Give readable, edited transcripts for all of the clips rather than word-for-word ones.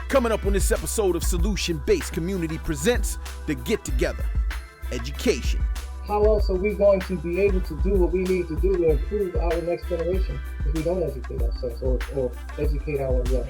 Coming up on this episode of Solution Based Community presents The Get Together, Education. How else are we going to be able to do what we need to do to improve our next generation if we don't educate ourselves or educate our young?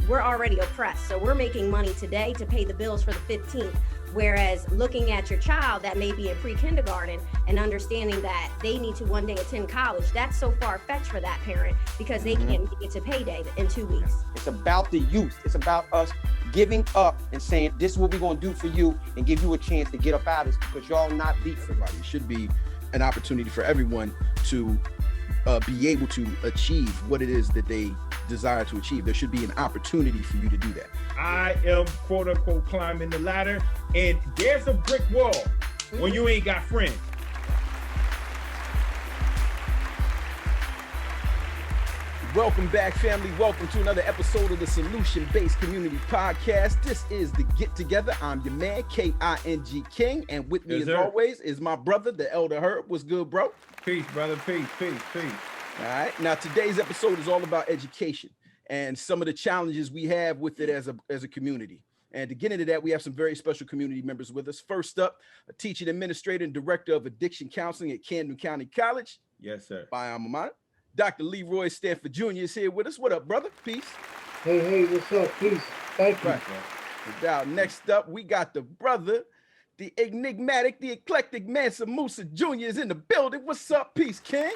We're already oppressed, so we're making money today to pay the bills for the 15th. Whereas looking at your child that may be in pre-kindergarten and understanding that they need to one day attend college, that's so far-fetched for that parent because they can't get to payday in 2 weeks. It's about the youth. It's about us giving up and saying, this is what we're going to do for you and give you a chance to get up out of this because y'all not beat for It should be an opportunity for everyone to be able to achieve what it is that they desire to achieve. There should be an opportunity for you to do that. I am quote unquote climbing the ladder, and there's a brick wall when you ain't got friends. Welcome back, family. Welcome to another episode of the Solution Based Community Podcast. This is The Get Together. I'm your man, King King, and with me as always is my brother, the Elder Herb. What's good, bro? Peace, brother. Peace. All right. Now, today's episode is all about education and some of the challenges we have with it as a community. And to get into that, we have some very special community members with us. First up, a teaching administrator and director of addiction counseling at Camden County College. Yes, sir. My alma mater. Dr. Leroy Stanford Jr. is here with us. What up, brother? Peace. Hey, what's up? Peace. Thank you. Right. Next up, we got the brother, the enigmatic, the eclectic Mansa Musa Jr. is in the building. What's up, Peace King?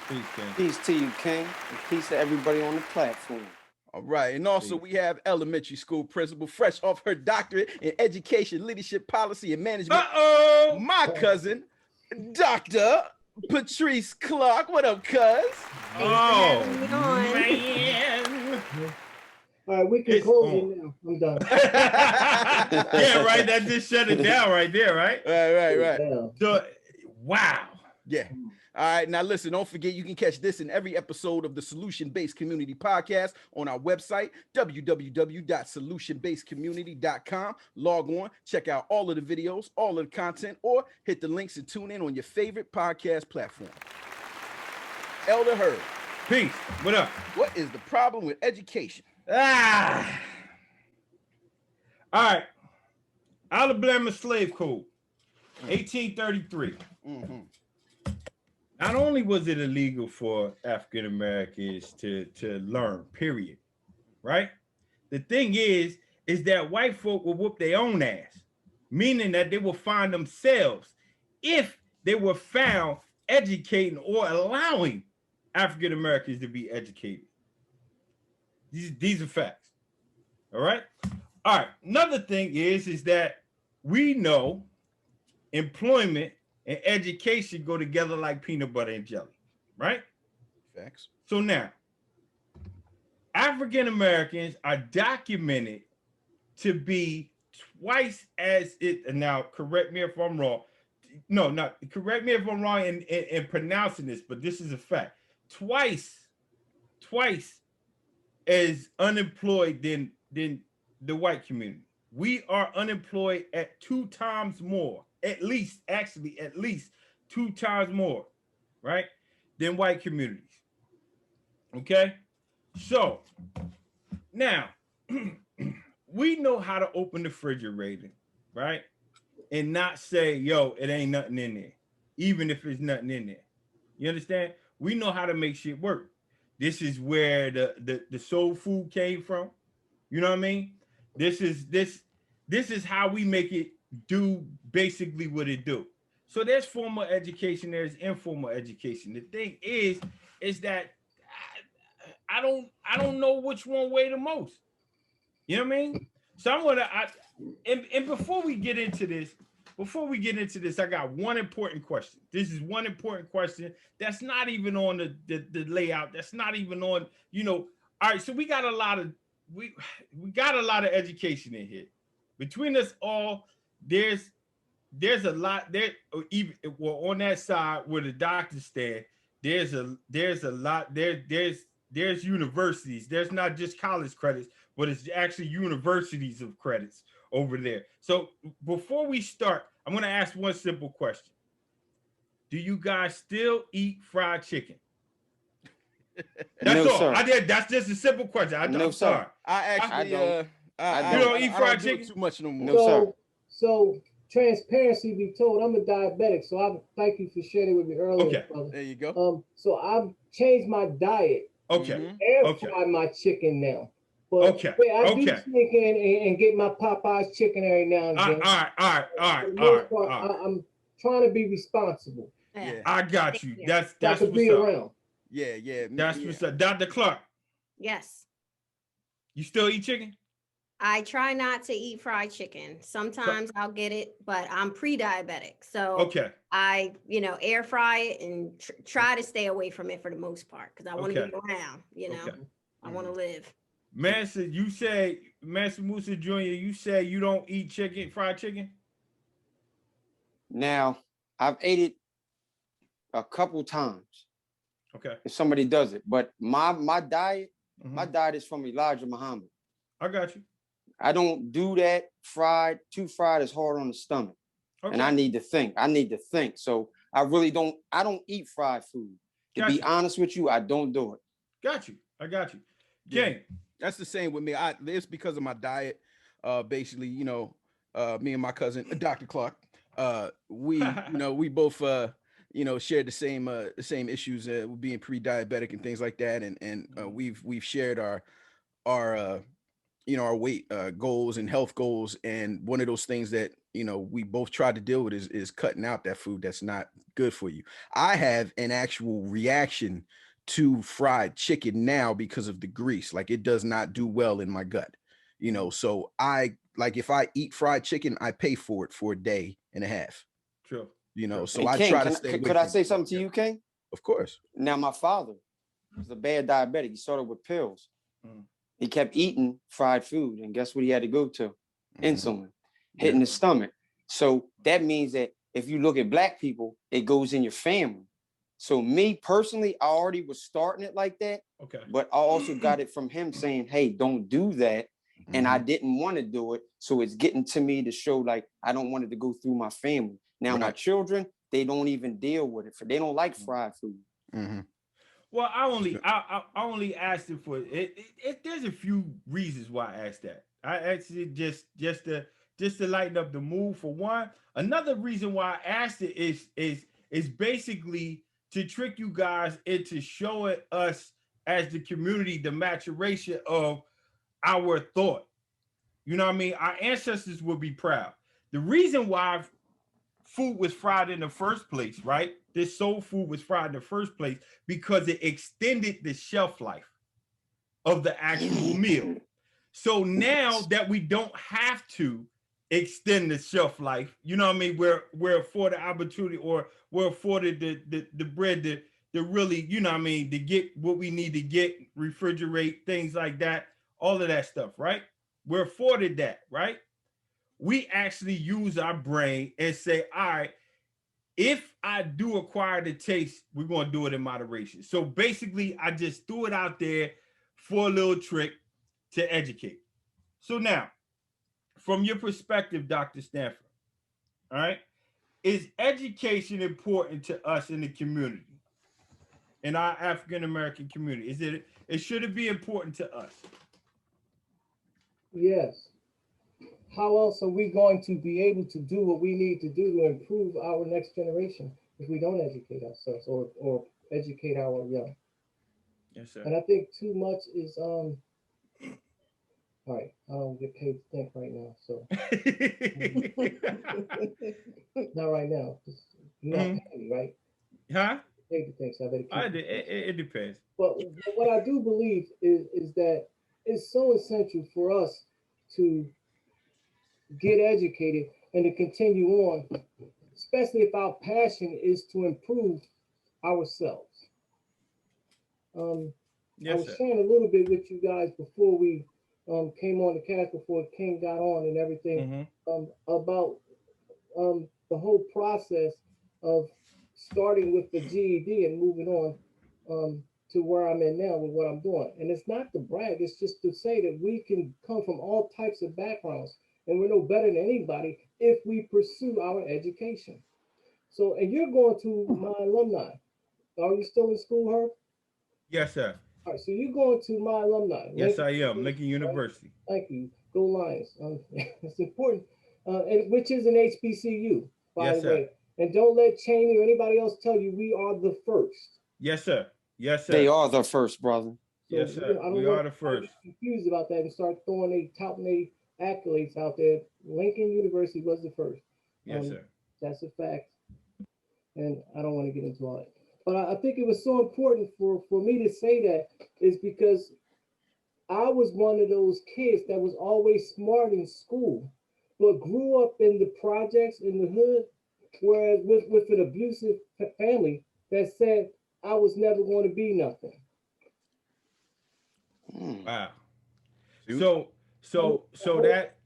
Peace, King. Peace to you, King. And peace to everybody on the platform. All right. And also we have elementary school principal, fresh off her doctorate in education, leadership, policy, and management. My cousin, Dr. Patrice Clark. What up, cuz? Oh, man. All right, we can close it now. I'm done. Yeah, right. That just shut it down right there, right? Right. So, wow. Yeah. All right. Now, listen, don't forget, you can catch this in every episode of the Solution Based Community Podcast on our website, www.solutionbasedcommunity.com. Log on, check out all of the videos, all of the content, or hit the links and tune in on your favorite podcast platform. Elder Herb. Peace. What up? What is the problem with education? All right. Alabama Slave Code, 1833. Mm-hmm. Not only was it illegal for African Americans to learn, period, right? The thing is that white folk will whoop their own ass, meaning that they will find themselves if they were found educating or allowing African Americans to be educated. These are facts. All right. All right. Another thing is that we know employment and education go together like peanut butter and jelly, right? Facts. So now, African Americans are documented to be twice as it. And now, correct me if I'm wrong. No, not correct me if I'm wrong in pronouncing this, but this is a fact. Twice as unemployed than the white community. We are unemployed at 2 times more. At least 2 times more, right, than white communities. Okay, so now we know how to open the refrigerator, right, and not say, yo, it ain't nothing in there, even if it's nothing in there. You understand? We know how to make shit work. This is where the soul food came from. You know what I mean? This is how we make it do basically what it do. So there's formal education, there's informal education. The thing is that I don't know which one weigh the most. You know what I mean? So and before we get into this, I got one important question. This is one important question that's not even on the layout. That's not even on, all right. So we got a lot of education in here. Between us all, there's a lot there, or even on that side where the doctors stand, there's a lot there's universities. There's not just college credits, but it's actually universities of credits over there. So before we start, I'm going to ask one simple question. Do you guys still eat fried chicken? That's No, all. sir. That's just a simple question. I'm sorry. I I You don't eat fried do it chicken? too much no more. No, sir. So transparency be told, I'm a diabetic, so I thank you for sharing it with me earlier, Okay. brother. There you go. So I've changed my diet, Okay. Mhm. air Okay. fry my chicken now. But Okay. yeah, I do Okay. sneak in and get my Popeyes chicken every now and All then. right. For the most part, I'm trying to be responsible. Yeah. I got you. So I could What's be up. around. Yeah. That's what's up. Dr. Clark, Yes. you still eat chicken? I try not to eat fried chicken. Sometimes I'll get it, but I'm pre-diabetic. So Okay. I, air fry it and try to stay away from it for the most part because I want to Okay. be around, Okay. I want to live. Master Musa Jr., you say you don't eat chicken, fried chicken? Now, I've ate it a couple times Okay. if somebody does it, but my diet, Mhm. my diet is from Elijah Muhammad. I got you. I don't do that fried. Too fried is hard on the stomach. Okay. And I need to think. So I don't eat fried food. To be honest with you, I don't do it. Got you. I got you. Yeah. Gang. That's the same with me. It's because of my diet. Basically, me and my cousin, Dr. Clark, we both shared the same issues with being pre-diabetic and things like that. And we've shared our our weight goals and health goals. And one of those things that we both tried to deal with is cutting out that food that's not good for you. I have an actual reaction to fried chicken now because of the grease. Like, it does not do well in my gut, so if I eat fried chicken, I pay for it for a day and a half. True. So And I King, try to stay away could I from say it. something to you, King? Of course. Now, my father was a bad diabetic. He started with pills. He kept eating fried food, and guess what he had to go to? Insulin, hitting the stomach. So that means that if you look at Black people, it goes in your family. So me personally, I already was starting it like that. Okay. But I also got it from him saying, hey, don't do that. And I didn't want to do it. So it's getting to me to show like I don't want it to go through my family. Now, my children, they don't even deal with it. They don't like fried food. Well, I only asked it for it. There's a few reasons why I asked that. I actually just to lighten up the mood for one. Another reason why I asked it is basically to trick you guys into showing us as the community the maturation of our thought. You know what I mean? Our ancestors would be proud. The reason why food was fried in the first place, right? This soul food was fried in the first place because it extended the shelf life of the actual meal. So now that we don't have to extend the shelf life, you know what I mean? We're afforded opportunity, or we're afforded the bread to really, you know what I mean, to get what we need to get, refrigerate, things like that, all of that stuff, right? We're afforded that, right? We actually use our brain and say, all right, if I do acquire the taste, we're going to do it in moderation. So basically, I just threw it out there for a little trick to educate. So now, from your perspective, Dr. Stanford, all right, is education important to us in the community, in our African-American community? Should it be important to us? Yes. How else are we going to be able to do what we need to do to improve our next generation if we don't educate ourselves or educate our young? Yes, sir. And I think too much is all right, I don't get paid to think right now, so not right now. You're not paying me, right? Huh? Paid to think, so I better keep It depends. But what I do believe is that it's so essential for us to get educated and to continue on, especially if our passion is to improve ourselves. I was sharing a little bit with you guys before we came on the cast, before King got on and everything, about the whole process of starting with the GED and moving on to where I'm in now with what I'm doing. And it's not to brag, it's just to say that we can come from all types of backgrounds and we're no better than anybody if we pursue our education. So, and you're going to my alumni. Are you still in school, Herb? Yes, sir. All right, so you're going to my alumni. Yes, Lincoln I am. University, Lincoln University. right? Thank you. Go Lions. It's important, and which is an HBCU, by Yes, the sir. way. And don't let Cheney or anybody else tell you we are the first. Yes, sir. Yes, They sir. are the first, brother. So Yes, sir. I don't We want are the to first. be confused about that and start throwing touting accolades out there. Lincoln University was the first. Yes, sir. That's a fact, and I don't want to get into all that. But I think it was so important for me to say that is because I was one of those kids that was always smart in school, but grew up in the projects in the hood, whereas with an abusive family that said I was never going to be nothing. Wow. Dude. So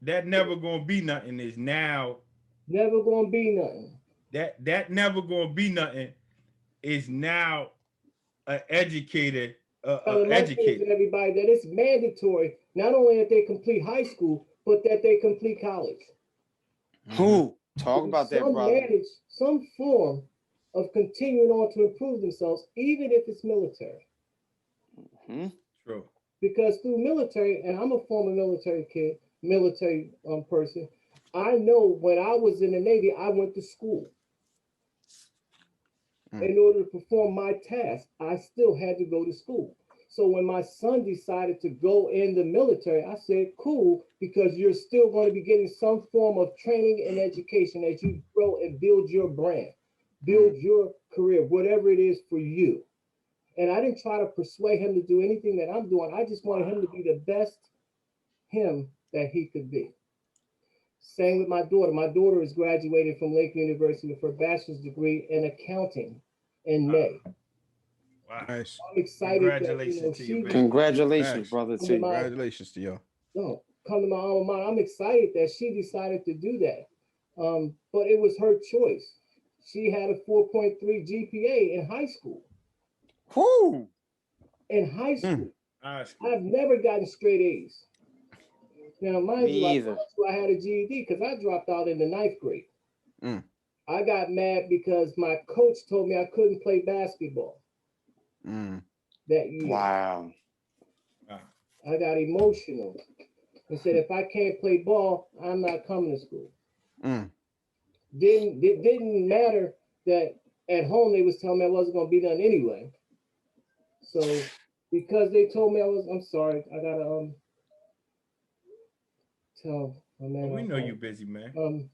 that never gonna be nothing is now. Never going to be nothing. That never gonna be nothing is now an educator. Telling my kids and everybody that it's mandatory not only that they complete high school, but that they complete college. Who? Talk about that, brother. Manage some form of continuing on to improve themselves, even if it's military. True. Because through military, and I'm a former military kid, military person, I know when I was in the Navy, I went to school. In order to perform my task, I still had to go to school. So when my son decided to go in the military, I said, cool, because you're still going to be getting some form of training and education as you grow and build your brand, build your career, whatever it is for you. And I didn't try to persuade him to do anything that I'm doing. I just wanted him to be the best him that he could be. Same with my daughter. My daughter is graduating from Lincoln University with her bachelor's degree in accounting in May. Wow. Nice. I'm excited Congratulations that, to you, baby. Congratulations, brother. To you. Congratulations to y'all. No, come to my alma mater. I'm excited that she decided to do that. But it was her choice. She had a 4.3 GPA in high school. Whoo! In high school. School. I've never gotten straight A's. Now, mind Me you, either. I had a GED because I dropped out in the 9th grade. I got mad because my coach told me I couldn't play basketball that year. Wow. I got emotional and said, if I can't play ball, I'm not coming to school. Didn't matter that at home they was telling me I wasn't going to be done anyway. So because they told me I'm sorry, I gotta tell my man. We know you're busy, man.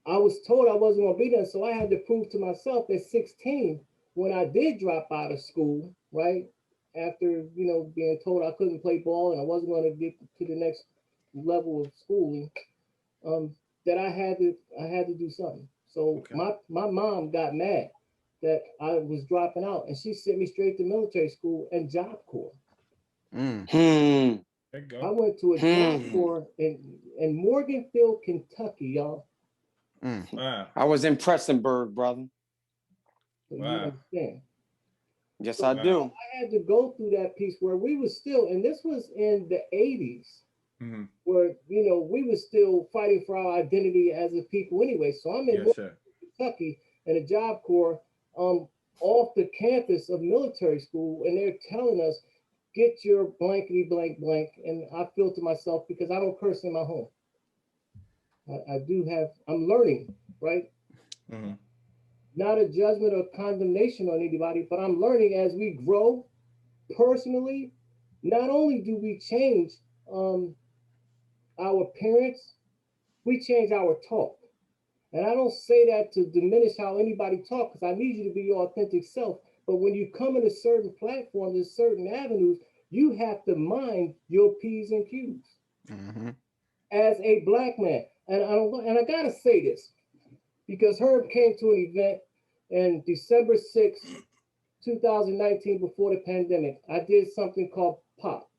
I was told I wasn't going to be done, so I had to prove to myself at 16 when I did drop out of school, right? After, being told I couldn't play ball and I wasn't going to get to the next level of schooling, that I had to do something. So my mom got mad that I was dropping out, and she sent me straight to military school and Job Corps. There you go. I went to a Job Corps in Morganfield, Kentucky, y'all. Wow. I was in Prestonburg, brother. So you understand. Yes, I do. I had to go through that piece where we was still, and this was in the 80s, where, we were still fighting for our identity as a people anyway. So I'm in Kentucky in a Job Corps off the campus of military school, and they're telling us, get your blankety blank blank. And I feel to myself, because I don't curse in my home. I'm learning, right? Not a judgment or condemnation on anybody, but I'm learning as we grow personally. Not only do we change our appearance, we change our talk. And I don't say that to diminish how anybody talks, because I need you to be your authentic self. But when you come into certain platforms and certain avenues, you have to mind your P's and Q's. As a black man, and I gotta say this, because Herb came to an event in December 6th, 2019, before the pandemic. I did something called POP,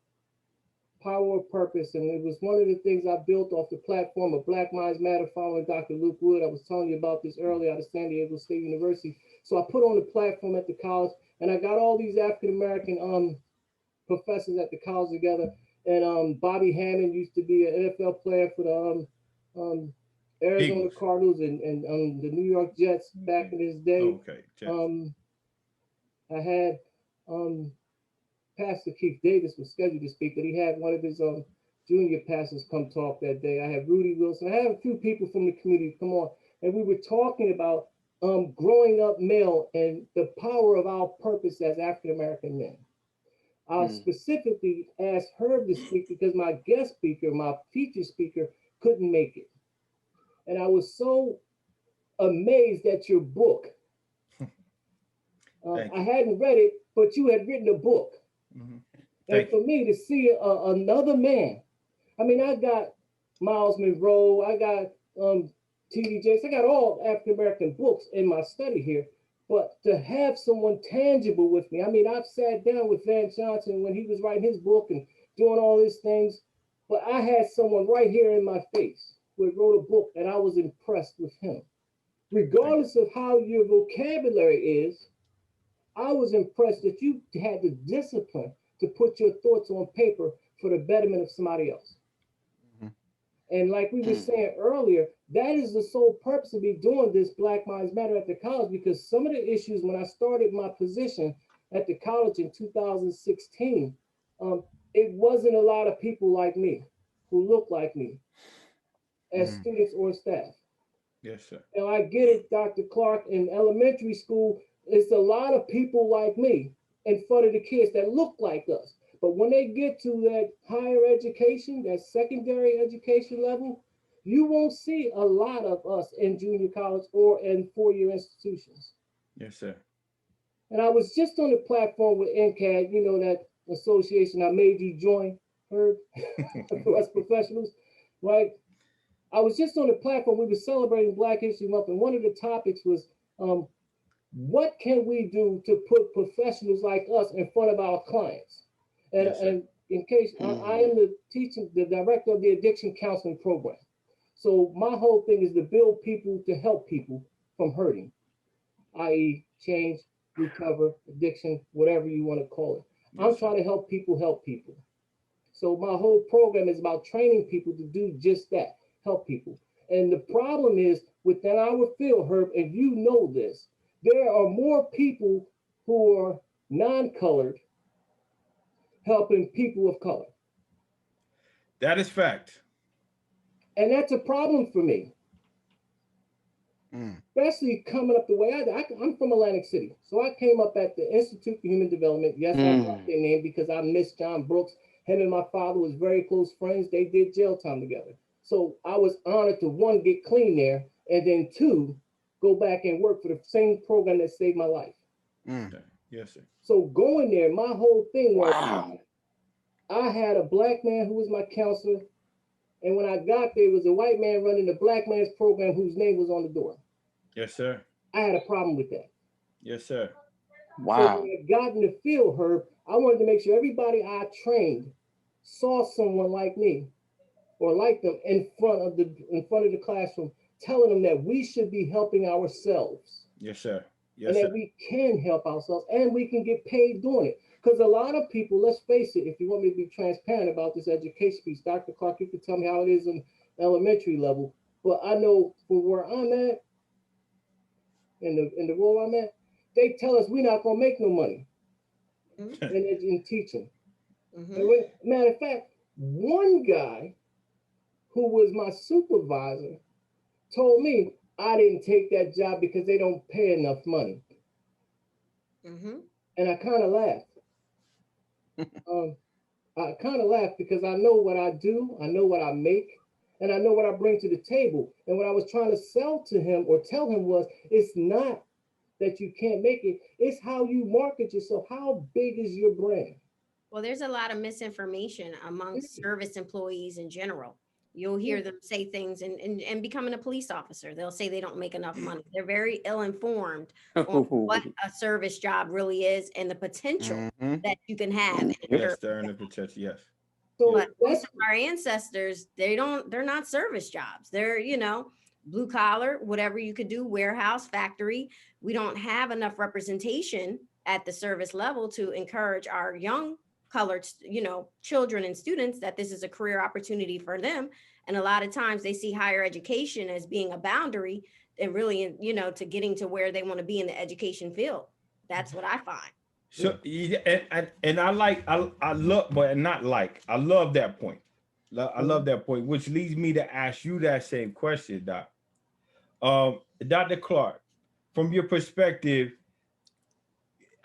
Power of Purpose, and it was one of the things I built off the platform of Black Minds Matter following Dr. Luke Wood. I was telling you about this earlier out of San Diego State University. So I put on the platform at the college, and I got all these African-American professors at the college together. And Bobby Hammond used to be an NFL player for the Arizona Cardinals and the New York Jets back in his day. Okay. I had Pastor Keith Davis was scheduled to speak, but he had one of his junior pastors come talk that day. I had Rudy Wilson. I had a few people from the community come on, and we were talking about growing up male and the power of our purpose as African American men. I specifically asked Herb to speak because my guest speaker, my feature speaker, couldn't make it. And I was so amazed at your book. I hadn't read it, but you had written a book. And for me to see another man, I mean, I got Miles Monroe, I got T.D. Jakes, I got all African American books in my study here. But to have someone tangible with me, I mean, I've sat down with Van Johnson when he was writing his book and doing all these things, but I had someone right here in my face who wrote a book, and I was impressed with him. Regardless of how your vocabulary is, I was impressed that you had the discipline to put your thoughts on paper for the betterment of somebody else. And like we were saying earlier, that is the sole purpose of me doing this Black Minds Matter at the college, because some of the issues when I started my position at the college in 2016, it wasn't a lot of people like me who look like me as students or staff. Yes, sir. Now I get it, Dr. Clark, in elementary school, it's a lot of people like me in front of the kids that look like us. But when they get to that higher education, that secondary education level, you won't see a lot of us in junior college or in four-year institutions. Yes, sir. And I was just on the platform with NCAD, you know, that association I made you join, Herb, for us professionals, right? I was just on the platform. We were celebrating Black History Month, and one of the topics was, what can we do to put professionals like us in front of our clients? And, Yes, and in case I am the director of the addiction counseling program. So my whole thing is to build people to help people from hurting, i.e. change, recover, addiction, whatever you want to call it. I'm trying to help people help people. So my whole program is about training people to do just that, help people. And the problem is within our field, Herb, and you know this, there are more people who are non-colored helping people of color. That is fact. And that's a problem for me. Especially coming up the way I'm from Atlantic City. So I came up at the Institute for Human Development. Yes, I brought their name because I miss John Brooks. Him and my father was very close friends. They did jail time together. So I was honored to, one, get clean there, and then two, go back and work for the same program that saved my life. Yes, sir. So going there, my whole thing was, I had a Black man who was my counselor. And when I got there, it was a white man running the Black man's program whose name was on the door. Yes, sir. I had a problem with that. Yes, sir. So when I got in the field, Herb, I wanted to make sure everybody I trained saw someone like me or like them in front of the classroom, telling them that we should be helping ourselves. Yes, sir. Yes, and that sir. we can help ourselves and we can get paid doing it. Because a lot of people, let's face it, if you want me to be transparent about this education piece, Dr. Clark, you can tell me how it is in elementary level. But I know from where I'm at, in the role I'm at, they tell us we're not gonna make no money in teaching. Matter of fact, one guy who was my supervisor told me I didn't take that job because they don't pay enough money. And I kind of laughed. I kind of laughed because I know what I do, I know what I make, and I know what I bring to the table. And what I was trying to sell to him or tell him was, it's not that you can't make it, it's how you market yourself. How big is your brand? Well, there's a lot of misinformation amongst service employees in general. You'll hear them say things and becoming a police officer, they'll say they don't make enough money. They're very ill-informed on what a service job really is and the potential that you can have. Yes, they're in the potential, yes. So but most of our ancestors, they're not service jobs. They're, blue collar, whatever you could do, warehouse, factory. We don't have enough representation at the service level to encourage our young colored, children and students that this is a career opportunity for them. And a lot of times they see higher education as being a boundary and really, to getting to where they want to be in the education field. That's what I find. So yeah, and I like I love, but not like I love that point. I love that point, which leads me to ask you that same question, Doc. Dr. Clark, from your perspective,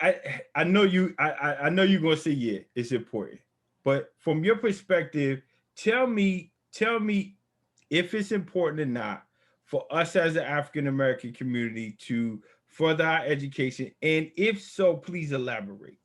I know I know you're gonna say yeah, it's important, but from your perspective, tell me if it's important or not for us as an African American community to further our education, and if so, please elaborate.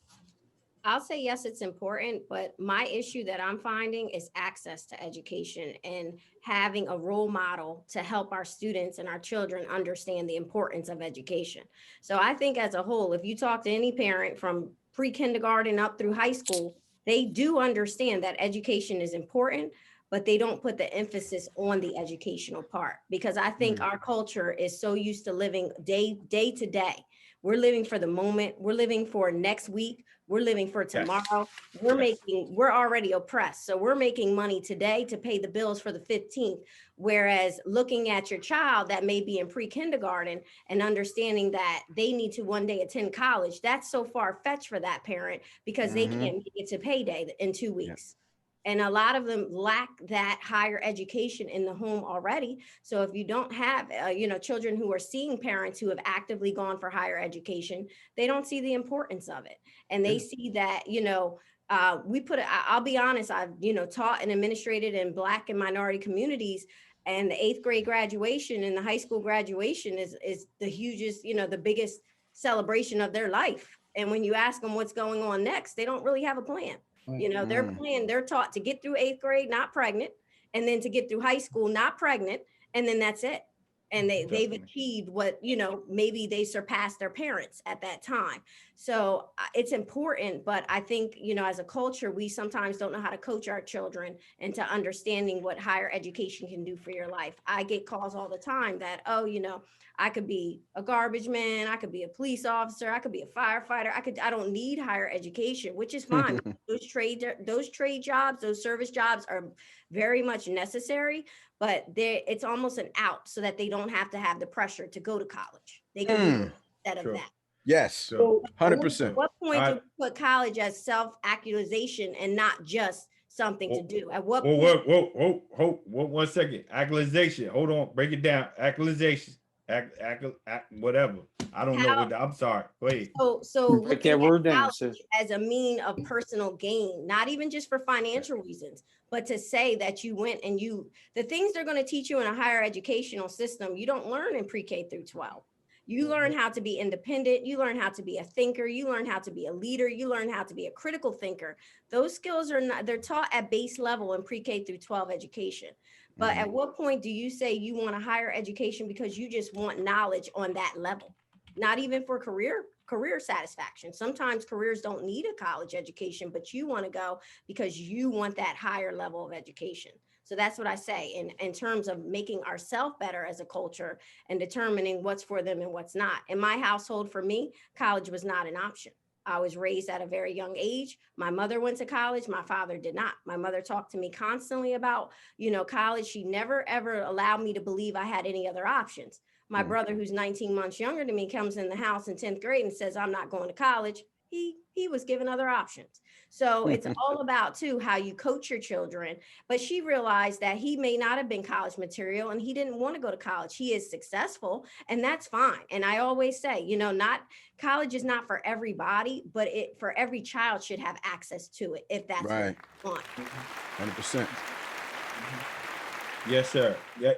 I'll say yes, it's important, but my issue that I'm finding is access to education and having a role model to help our students and our children understand the importance of education. So I think as a whole, if you talk to any parent from pre-kindergarten up through high school, they do understand that education is important, but they don't put the emphasis on the educational part because I think our culture is so used to living day to day. We're living for the moment. We're living for next week. We're living for tomorrow. We're already oppressed. So we're making money today to pay the bills for the 15th. Whereas looking at your child that may be in pre-kindergarten and understanding that they need to one day attend college, that's so far fetched for that parent because they can't make it to payday in 2 weeks. And a lot of them lack that higher education in the home already. So if you don't have, children who are seeing parents who have actively gone for higher education, they don't see the importance of it. And they see that, I'll be honest, I've, taught and administrated in Black and minority communities, and the 8th grade graduation and the high school graduation is the hugest, the biggest celebration of their life. And when you ask them what's going on next, they don't really have a plan. They're taught to get through 8th grade, not pregnant, and then to get through high school, not pregnant, and then that's it. And they've achieved what, maybe they surpassed their parents at that time. So it's important, but I think, as a culture, we sometimes don't know how to coach our children into understanding what higher education can do for your life. I get calls all the time that, I could be a garbage man, I could be a police officer, I could be a firefighter, I don't need higher education, which is fine. Those trade jobs, those service jobs are very much necessary, but it's almost an out so that they don't have to have the pressure to go to college. They can do instead of that. Yes, So 100%. At what point do we put college as self-actualization and not just something to do? At what point? Whoa, 1 second. Actualization. Hold on. Break it down. Actualization. Whatever. I don't know what I'm sorry. Wait. So break that word down, sis. As a mean of personal gain, not even just for financial reasons, but to say that you went and the things they're going to teach you in a higher educational system, you don't learn in pre-K through 12. You learn how to be independent. You learn how to be a thinker. You learn how to be a leader. You learn how to be a critical thinker. Those skills they're taught at base level in pre-K through 12 education. But at what point do you say you want a higher education because you just want knowledge on that level? Not even for career satisfaction. Sometimes careers don't need a college education, but you want to go because you want that higher level of education. So that's what I say in terms of making ourselves better as a culture and determining what's for them and what's not. In my household, for me, college was not an option. I was raised at a very young age. My mother went to college. My father did not. My mother talked to me constantly about, college. She never, ever allowed me to believe I had any other options. My brother, who's 19 months younger than me, comes in the house in 10th grade and says, I'm not going to college. He was given other options. So it's all about, too, how you coach your children. But she realized that he may not have been college material and he didn't want to go to college. He is successful and that's fine. And I always say, not college is not for everybody, but for every child should have access to it if that's what they want. 100%. Yes, sir. Yeah.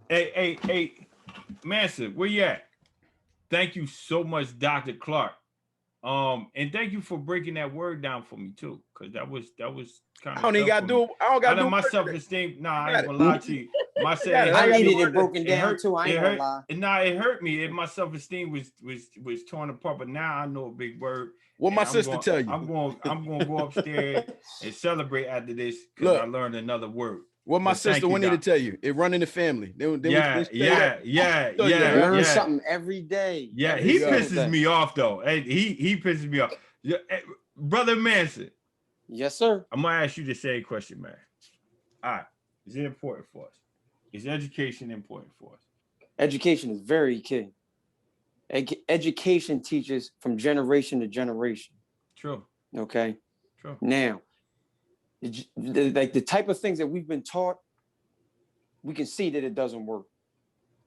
Hey, Mansa, where you at? Thank you so much, Dr. Clark. And thank you for breaking that word down for me too, because that was kind of. I don't got to do my self-esteem. Nah, I ain't gonna lie to you. I needed it broken down too. I ain't gonna lie. Nah, it hurt me. My self-esteem was torn apart, but now I know a big word. What my sister tell you? I'm gonna go upstairs and celebrate after this because I learned another word. What my sister wanted to tell you, it run in the family. They learn something every day. Yeah, he pisses me off though. He pisses me off. Brother Manson. Yes, sir. I'm gonna ask you the same question, man. All right, is it important for us? Is education important for us? Education is very key. Education teaches from generation to generation. True. Okay. True. Now, like the type of things that we've been taught, we can see that it doesn't work.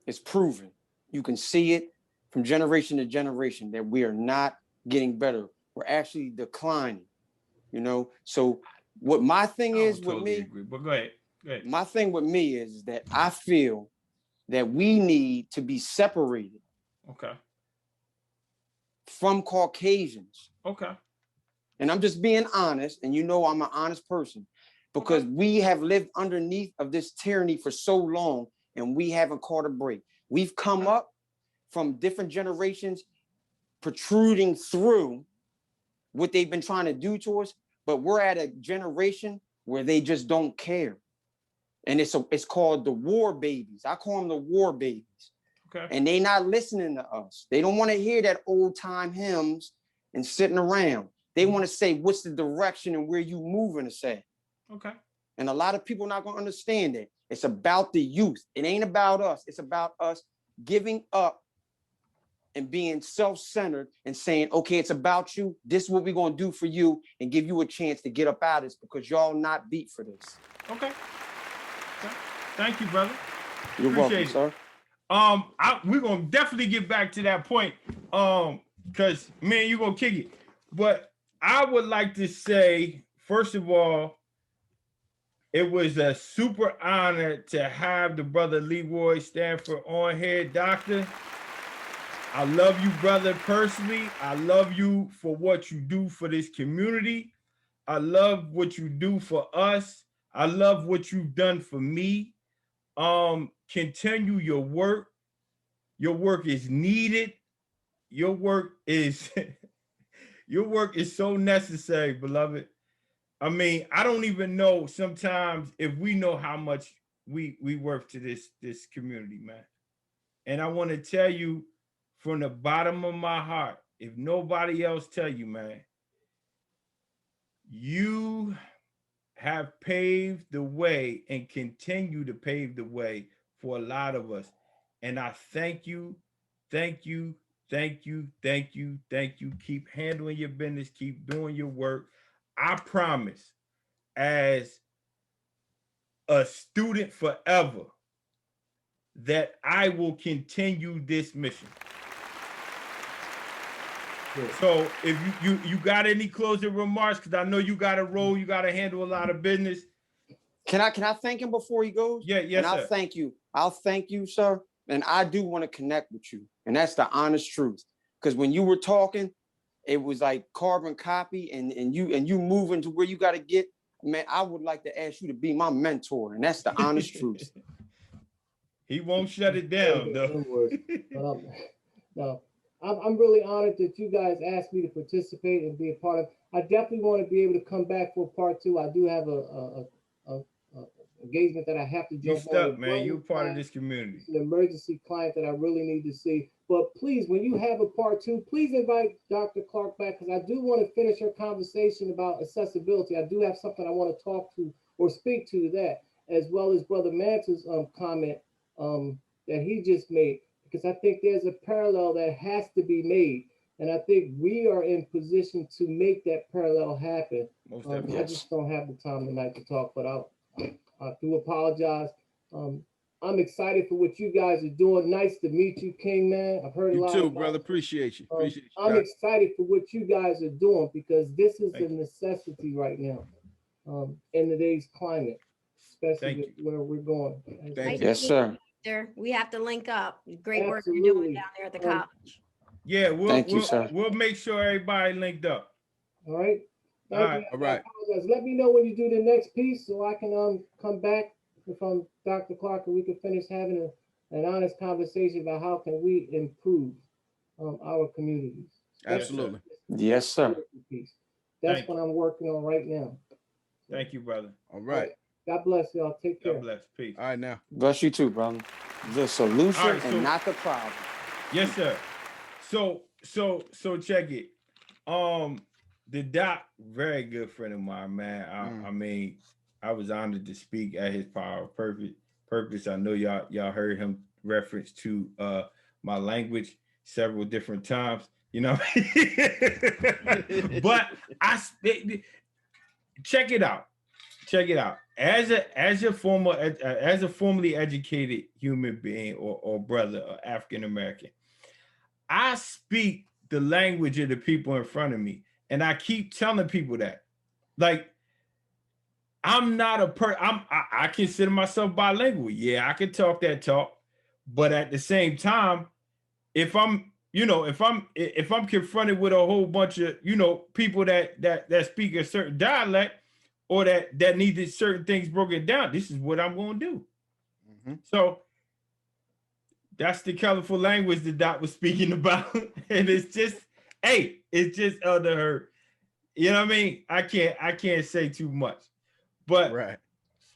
It's proven. You can see it from generation to generation that we are not getting better. We're actually declining, you know? So what my thing is with me, agree, but go ahead. Go ahead. My thing with me is that I feel that we need to be separated Okay. from Caucasians. Okay. And I'm just being honest, and you know I'm an honest person, because we have lived underneath of this tyranny for so long and we haven't caught a break. We've come up from different generations protruding through what they've been trying to do to us, but we're at a generation where they just don't care. And it's called the war babies. I call them the war babies. Okay. And they not listening to us. They don't want to hear that old time hymns and sitting around. They want to say, what's the direction and where you moving to say? Okay. And a lot of people not going to understand it. It's about the youth. It ain't about us. It's about us giving up and being self-centered and saying, okay, it's about you. This is what we're going to do for you and give you a chance to get up out of this because y'all not beat for this. Okay. Thank you, brother. You're welcome, sir. We're gonna definitely get back to that point. Because man, you're gonna kick it. But I would like to say, first of all, it was a super honor to have the brother Leroy Stanford on here, doctor. I love you, brother, personally. I love you for what you do for this community. I love what you do for us. I love what you've done for me. Continue your work. Your work is needed. Your work is so necessary, beloved. I mean, I don't even know sometimes if we know how much we worth to this community, man. And I want to tell you from the bottom of my heart, if nobody else tell you, man, you have paved the way and continue to pave the way for a lot of us. And I thank you, thank you, thank you, thank you, thank you. Keep handling your business, keep doing your work. I promise, as a student forever, that I will continue this mission. So if you got any closing remarks, because I know you got to roll, you got to handle a lot of business. Can I thank him before he goes? Yeah, yes, and I'll sir. thank you. I'll thank you, sir. And I do want to connect with you. And that's the honest truth. Because when you were talking, it was like carbon copy and you moving to where you got to get. Man, I would like to ask you to be my mentor. And that's the honest truth. He won't shut it down, though. No. I'm really honored that you guys asked me to participate and be a part of. I definitely want to be able to come back for part 2. I do have a engagement that I have to jump on. You stuck, man. You're part of this community. It's an emergency client that I really need to see. But please, when you have a part 2, please invite Dr. Clark back, because I do want to finish our conversation about accessibility. I do have something I want to talk to or speak to that, as well as Brother Manta's comment that he just made, because I think there's a parallel that has to be made. And I think we are in position to make that parallel happen. I just don't have the time tonight to talk, but I do apologize. I'm excited for what you guys are doing. Nice to meet you, King, man. I've heard a lot. You too, brother. Appreciate you. I'm excited for what you guys are doing, because this is a necessity right now in today's climate, especially where we're going. Thank you. Yes, sir. We have to link up. Great work Absolutely. you're doing down there at the college. Yeah, Thank you, sir. We'll make sure everybody linked up. All right. All right. All right. Let me know when you do the next piece so I can come back if I'm Dr. Clark, and we can finish having an honest conversation about how can we improve our communities. Absolutely. Yes, sir. That's what I'm working on right now. Thank you, brother. All right. God bless y'all. Take care. God bless. Peace. All right, now. Bless you too, brother. The solution and not the problem. Yes, sir. So check it. The doc, very good friend of mine, man. I mean, I was honored to speak at his Power of Purpose. I know y'all heard him reference to my language. several different times, you know. But check it out. Check it out. As a formerly educated human being or brother or African American, I speak the language of the people in front of me, and I keep telling people that, like, I'm not I consider myself bilingual. Yeah, I can talk that talk, but at the same time, if I'm confronted with a whole bunch of people that speak a certain dialect or that needed certain things broken down, this is what I'm going to do. Mm-hmm. So that's the colorful language that Doc was speaking about, and it's just Elder Herb. You know what I mean? I can't say too much, but right,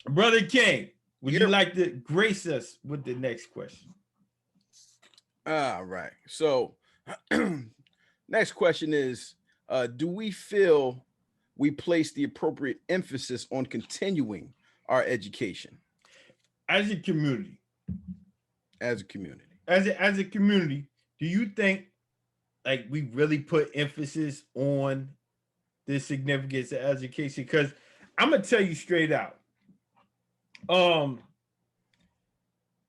Brother King, would you like to grace us with the next question? All right. So, next question is, do we feel we place the appropriate emphasis on continuing our education as a community? As a community, do you think like we really put emphasis on the significance of education? Because I'm gonna tell you straight out,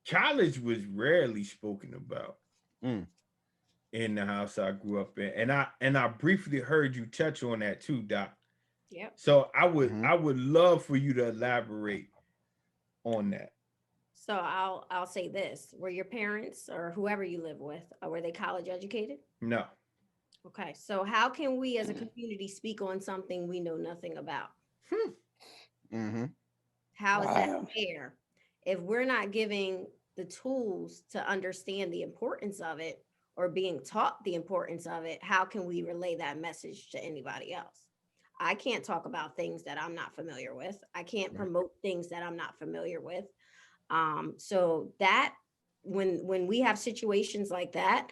college was rarely spoken about in the house I grew up in, and I briefly heard you touch on that too, Doc. Yeah. So I would love for you to elaborate on that. So I'll say this: were your parents or whoever you live with, were they college educated? No. Okay. So how can we as a community speak on something we know nothing about? How is that fair? If we're not giving the tools to understand the importance of it or being taught the importance of it, how can we relay that message to anybody else? I can't talk about things that I'm not familiar with. I can't promote things that I'm not familiar with. So that when we have situations like that,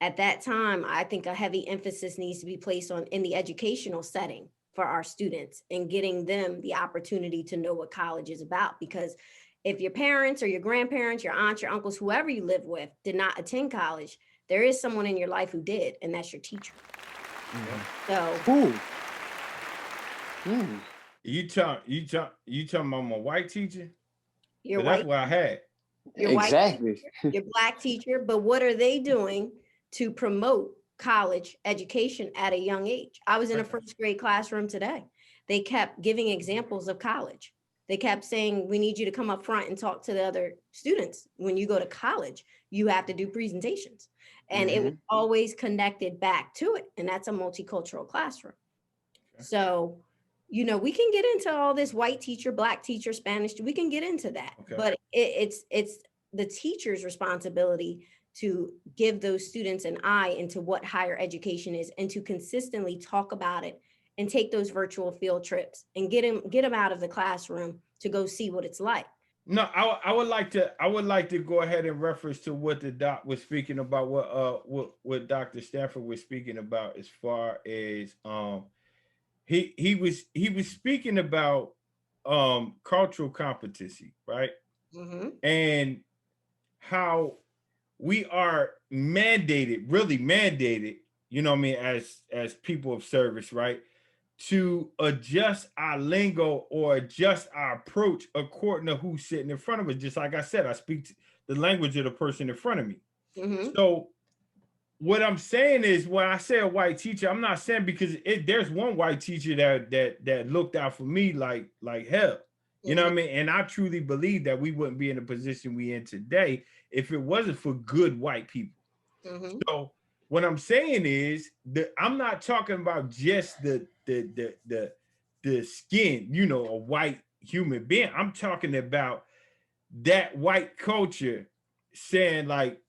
at that time, I think a heavy emphasis needs to be placed on in the educational setting for our students and getting them the opportunity to know what college is about. Because if your parents or your grandparents, your aunts, your uncles, whoever you live with did not attend college, there is someone in your life who did, and that's your teacher. So you talking about my white teacher? Your that's what I had. Your exactly. White teacher, your black teacher, but what are they doing to promote college education at a young age? I was in a first grade classroom today. They kept giving examples of college. They kept saying, we need you to come up front and talk to the other students. When you go to college, you have to do presentations. And it was always connected back to it. And that's a multicultural classroom. Okay. So, we can get into all this white teacher, black teacher, Spanish. We can get into that. Okay. But it's the teacher's responsibility to give those students an eye into what higher education is and to consistently talk about it and take those virtual field trips and get them out of the classroom to go see what it's like. No, I would like to go ahead and reference to what the doc was speaking about, what Dr. Stanford was speaking about, as far as he was speaking about cultural competency, right? And how we are really mandated, as people of service, right, to adjust our lingo or adjust our approach according to who's sitting in front of us. Just like I said, I speak the language of the person in front of me. So what I'm saying is, when I say a white teacher, I'm not saying because there's one white teacher that looked out for me like hell. You know what I mean? And I truly believe that we wouldn't be in the position we in today if it wasn't for good white people. So what I'm saying is that I'm not talking about just the skin, a white human being. I'm talking about that white culture saying like,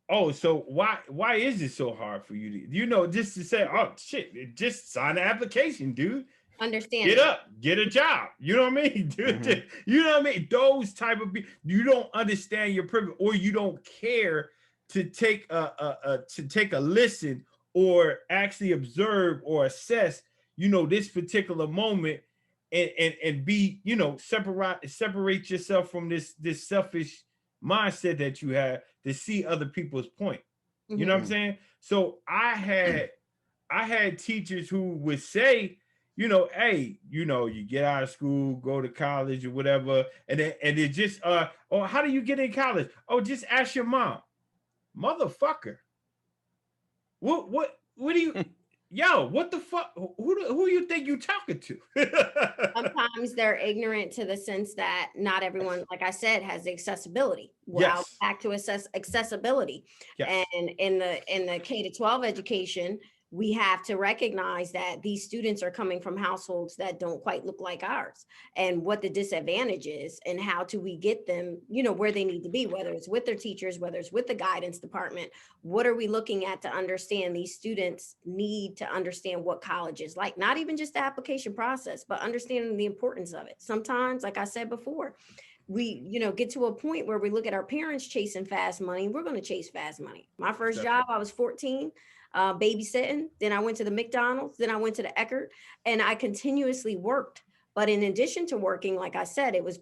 oh, so why is it so hard for you to, just to say, oh shit, just sign the application, dude. Understand. Get up, get a job. You know what I mean? You know what I mean? Those type of people, you don't understand your privilege, or you don't care to take a listen or actually observe or assess, this particular moment and be, separate yourself from this selfish mindset that you have to see other people's point. You know what I'm saying? So I had teachers who would say, hey, you get out of school, go to college or whatever, and it just oh, how do you get in college? Oh, just ask your mom. Motherfucker. What do you yo, what the fuck? Who you think you talking to? Sometimes they're ignorant to the sense that not everyone, like I said, has the accessibility. Well, Yes. back to accessibility. Yes. And in the K to 12 education, we have to recognize that these students are coming from households that don't quite look like ours, and what the disadvantage is, and how do we get them, where they need to be, whether it's with their teachers, whether it's with the guidance department. What are we looking at to understand these students need to understand what college is like, not even just the application process, but understanding the importance of it. Sometimes, like I said before, we get to a point where we look at our parents chasing fast money. We're going to chase fast money. My first job, I was 14, babysitting. Then I went to the McDonald's. Then I went to the Eckerd, and I continuously worked. But in addition to working, like I said, it was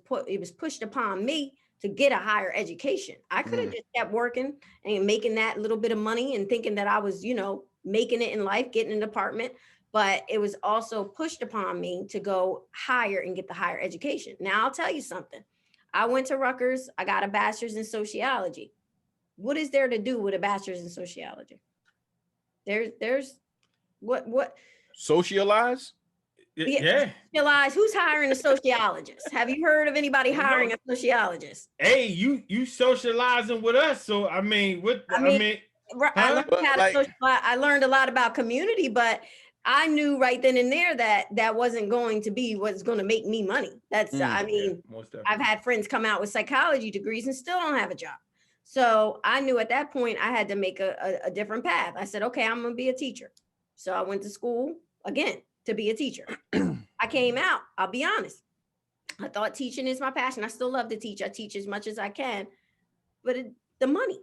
pushed upon me to get a higher education. I could have just kept working and making that little bit of money and thinking that I was, making it in life, getting an apartment. But it was also pushed upon me to go higher and get the higher education. Now, I'll tell you something. I went to Rutgers. I got a bachelor's in sociology. What is there to do with a bachelor's in sociology? There's what Socialize? Yeah. Socialize. Who's hiring a sociologist? Have you heard of anybody hiring a sociologist? Hey, you socializing with us, so I mean, I learned a lot about community, but I knew right then and there that wasn't going to be what's going to make me money. That's I've had friends come out with psychology degrees and still don't have a job. So I knew at that point I had to make a different path. I said, okay, I'm going to be a teacher. So I went to school again to be a teacher. I came out, I'll be honest. I thought teaching is my passion. I still love to teach. I teach as much as I can, but the money,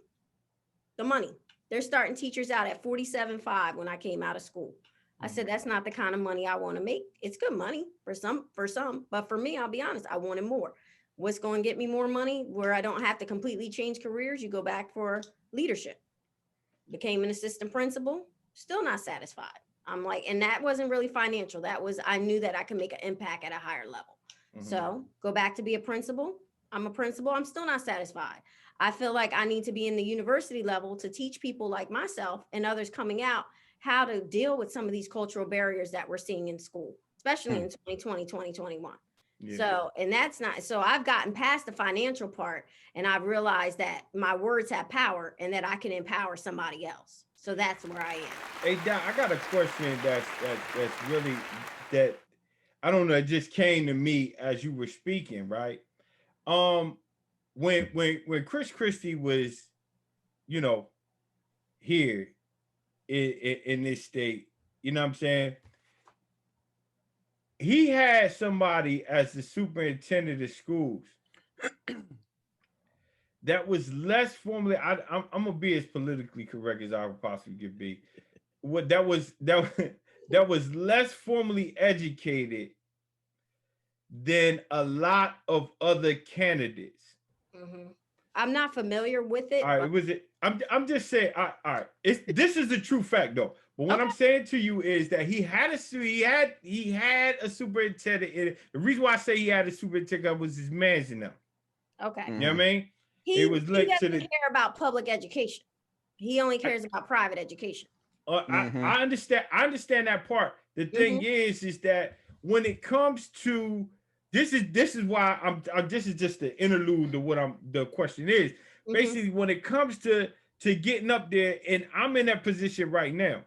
they're starting teachers out at $47,500 when I came out of school. I said, that's not the kind of money I want to make. It's good money for some, but for me, I'll be honest, I wanted more. What's going to get me more money where I don't have to completely change careers? You go back for leadership. Became an assistant principal, still not satisfied. I'm like, and that wasn't really financial. That was, I knew that I could make an impact at a higher level. So go back to be a principal. I'm a principal. I'm still not satisfied. I feel like I need to be in the university level to teach people like myself and others coming out how to deal with some of these cultural barriers that we're seeing in school, especially in 2020, 2021. Yeah. So, and that's not, so I've gotten past the financial part and I've realized that my words have power and that I can empower somebody else. So that's where I am. Hey, Doc, I got a question that's really, that, I don't know, it just came to me as you were speaking, right? When Chris Christie was, here in this state, you know what I'm saying? He had somebody as the superintendent of schools that was less formally, I'm gonna be as politically correct as I possibly could be. That was less formally educated than a lot of other candidates. I'm not familiar with it. All right, was it? I'm just saying. All right, this is the true fact though. But what I'm saying to you is that he had a superintendent. The reason why I say he had a superintendent was his man's in them. Okay. You know what I mean? He doesn't care about public education. He only cares about private education. I understand. I understand that part. The thing is that when it comes to this is why this is just the interlude to what the question is. Basically, when it comes to getting up there, and I'm in that position right now.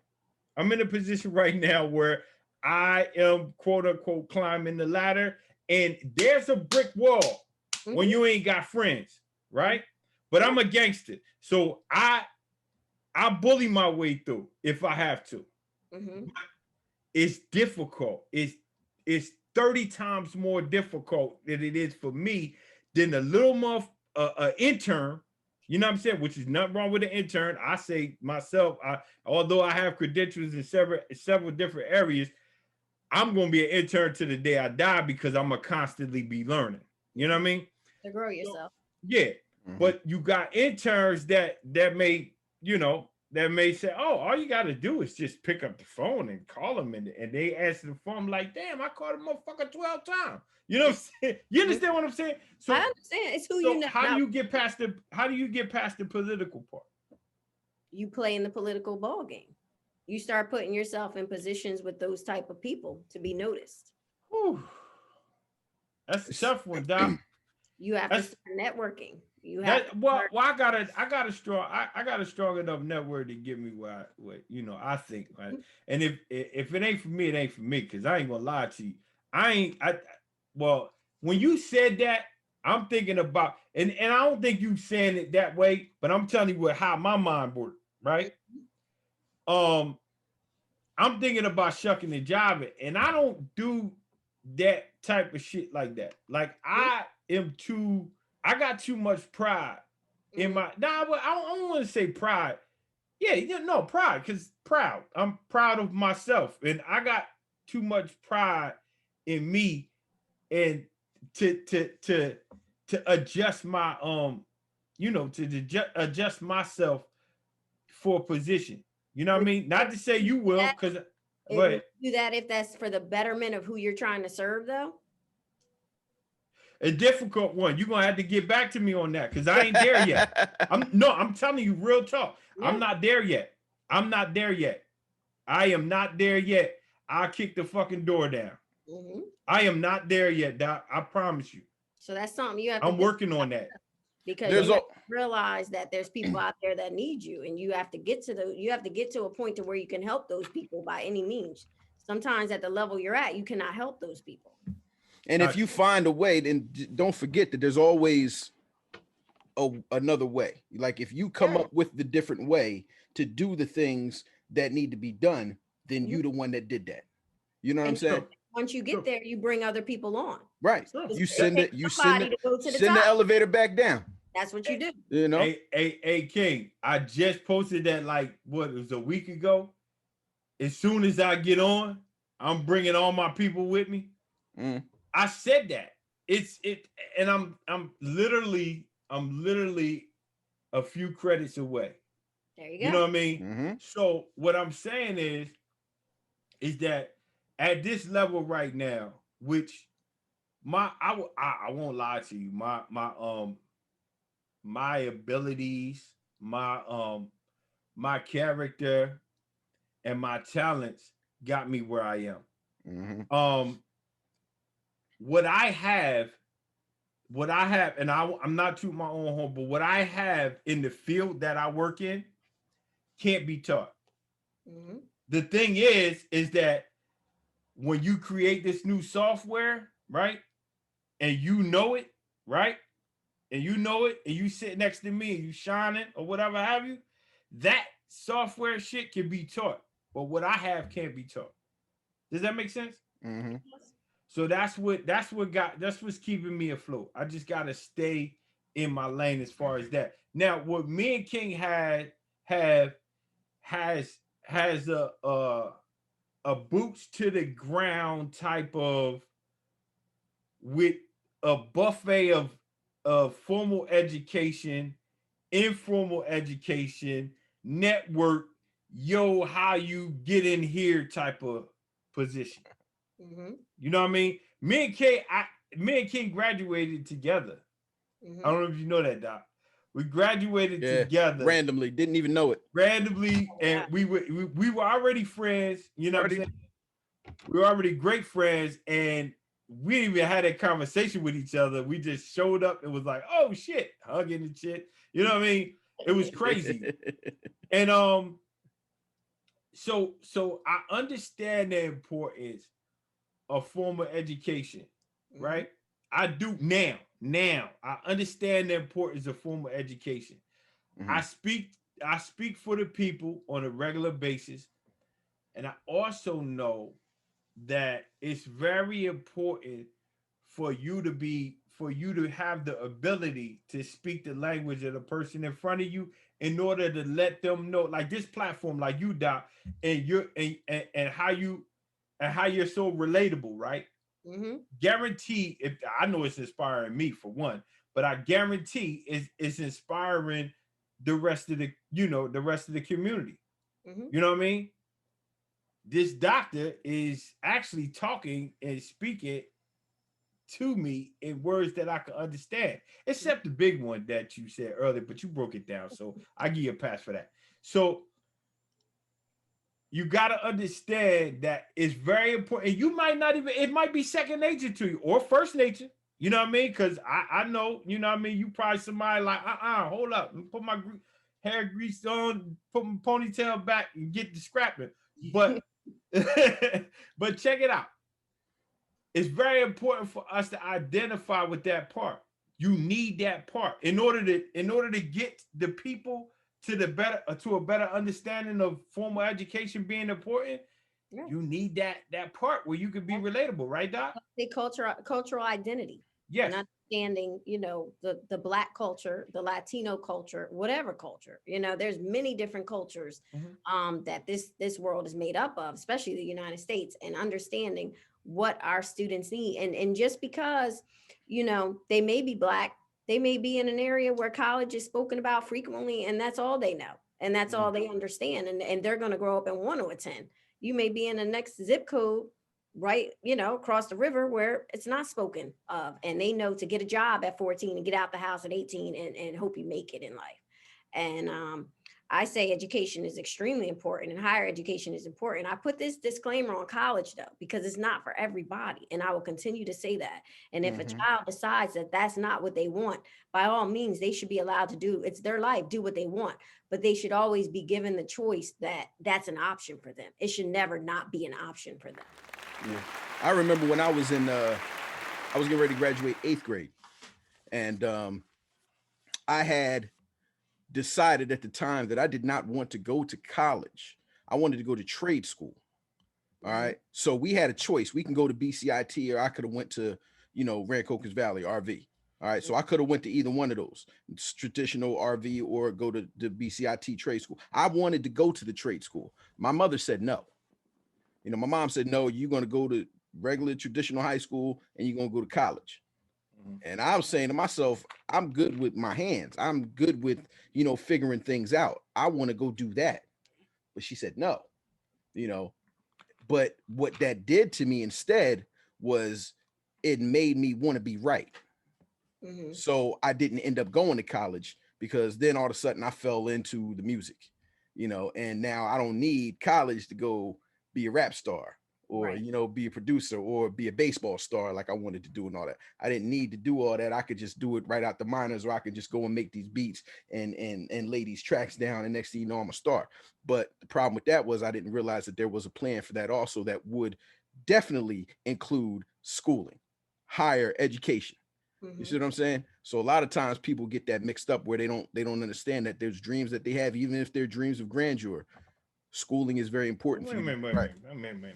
I'm in a position right now where I am quote unquote climbing the ladder, and there's a brick wall when you ain't got friends, right? But I'm a gangster, so I bully my way through if I have to. It's difficult. It's 30 times more difficult than it is for me than a little intern. You know what I'm saying? Which is nothing wrong with an intern. I say myself, although I have credentials in several different areas, I'm going to be an intern to the day I die because I'm going to constantly be learning. You know what I mean? To grow yourself. So, yeah. But you got interns that may, that may say, oh, all you got to do is just pick up the phone and call them, and they answer the phone. Like, damn, I called a motherfucker 12 times. You know what I'm saying? You understand what I'm saying? So I understand. It's who so you know. how do you get past the political part? You play in the political ball game. You start putting yourself in positions with those type of people to be noticed. Whew. That's a tough one, Doc. You have to start networking. You have to I got a strong enough network to get me what I think, right? And if it ain't for me, it ain't for me, because I ain't gonna lie to you. When you said that, I'm thinking about, and I don't think you saying it that way, but I'm telling you how my mind works, right? I'm thinking about shucking and jiving, and I don't do that type of shit like that. Like, I got too much pride in my. Nah, but I don't want to say pride. Yeah, no, pride, because proud. I'm proud of myself, and I got too much pride in me, and to adjust my adjust myself for a position. You know what I mean? Not to say you will, because do that if that's for the betterment of who you're trying to serve, though. A difficult one. You're gonna have to get back to me on that, because I ain't there yet. I'm telling you real talk. Yeah. I'm not there yet. I am not there yet. I'll kick the fucking door down. I am not there yet, Doc. I promise you. So that's something you have I'm working on that. Because you have to realize that there's people out there that need you, and you have to get to a point to where you can help those people by any means. Sometimes at the level you're at, you cannot help those people. And if you find a way, then don't forget that there's always another way. Like, if you come up with the different way to do the things that need to be done, then you the one that did that. You know what I'm saying? Once you get there, you bring other people on. Right. You send the elevator back down. That's what you do. You know? Hey, King, I just posted that, like, it was a week ago. As soon as I get on, I'm bringing all my people with me. I said that. And I'm literally a few credits away. There you go. You know what I mean? So what I'm saying is that at this level right now, which I won't lie to you, my abilities, my character, and my talents got me where I am. What I have, and I'm not tooting my own horn, but what I have in the field that I work in can't be taught. The thing is that when you create this new software, right, and you know it, right, and you sit next to me and you shining or whatever have you, that software shit can be taught, but what I have can't be taught. Does that make sense? So that's what's keeping me afloat. I just gotta stay in my lane as far as that. Now, what me and King has a boots to the ground type of, with a buffet of formal education, informal education, network, how you get in here type of position. You know what I mean? Me and King graduated together. I don't know if you know that, Doc. We graduated together randomly, didn't even know it. Randomly, and we were already friends. You know what I'm saying? We were already great friends, and we didn't even had that conversation with each other. We just showed up and was like, "Oh shit," hugging and shit. You know what I mean? It was crazy. And so I understand the importance of formal education, right? I do now. I understand the importance of formal education. I speak for the people on a regular basis, and I also know that it's very important for you to have the ability to speak the language of the person in front of you, in order to let them know, like this platform, like you, Doc, and how you're so relatable, right? Guarantee, if I know it's inspiring me for one, but I guarantee it's inspiring the rest of the, the rest of the community. Mhm. You know what I mean? This doctor is actually talking and speaking to me in words that I can understand, except the big one that you said earlier, but you broke it down. So I give you a pass for that. So you got to understand that it's very important. You might not even, it might be second nature to you or first nature. You know what I mean? Because I know, you know what I mean? You probably somebody like, hold up. Put my hair grease on, put my ponytail back and get the scrapping. But, but check it out. It's very important for us to identify with that part. You need that part in order to get the people to a better understanding of formal education being important. Yeah. You need that part where you could be relatable, right, Doc? The cultural identity. Yes. And understanding, the Black culture, the Latino culture, whatever culture. There's many different cultures that this world is made up of, especially the United States, and understanding what our students need. And just because, they may be Black, they may be in an area where college is spoken about frequently, and that's all they know. And that's all they understand. And they're going to grow up and want to attend. You may be in the next zip code, right, across the river where it's not spoken of, and they know to get a job at 14 and get out the house at 18 and hope you make it in life. And I say education is extremely important, and higher education is important. I put this disclaimer on college though, because it's not for everybody. And I will continue to say that. And if a child decides that that's not what they want, by all means, they should be allowed to do, it's their life, do what they want. But they should always be given the choice that that's an option for them. It should never not be an option for them. Yeah. I remember when I was I was getting ready to graduate 8th grade. And I had decided at the time that I did not want to go to college. I wanted to go to trade school. All right. So we had a choice. We can go to BCIT, or I could have went to, Rancocas Valley, RV. All right. So I could have went to either one of those. It's traditional RV or go to the BCIT trade school. I wanted to go to the trade school. My mother said no. My mom said, no, you're going to go to regular traditional high school and you're going to go to college. And I was saying to myself, I'm good with my hands. I'm good with, figuring things out. I want to go do that. But she said, no, but what that did to me instead was it made me want to be right. So I didn't end up going to college, because then all of a sudden I fell into the music, and now I don't need college to go be a rap star or, right, be a producer or be a baseball star like I wanted to do and all that. I didn't need to do all that. I could just do it right out the minors, or I could just go and make these beats and lay these tracks down. And next thing you know, I'm a star. But the problem with that was I didn't realize that there was a plan for that also, that would definitely include schooling, higher education. You see what I'm saying? So a lot of times people get that mixed up, where they don't understand that there's dreams that they have, even if they're dreams of grandeur. Schooling is very important for you. Wait a minute.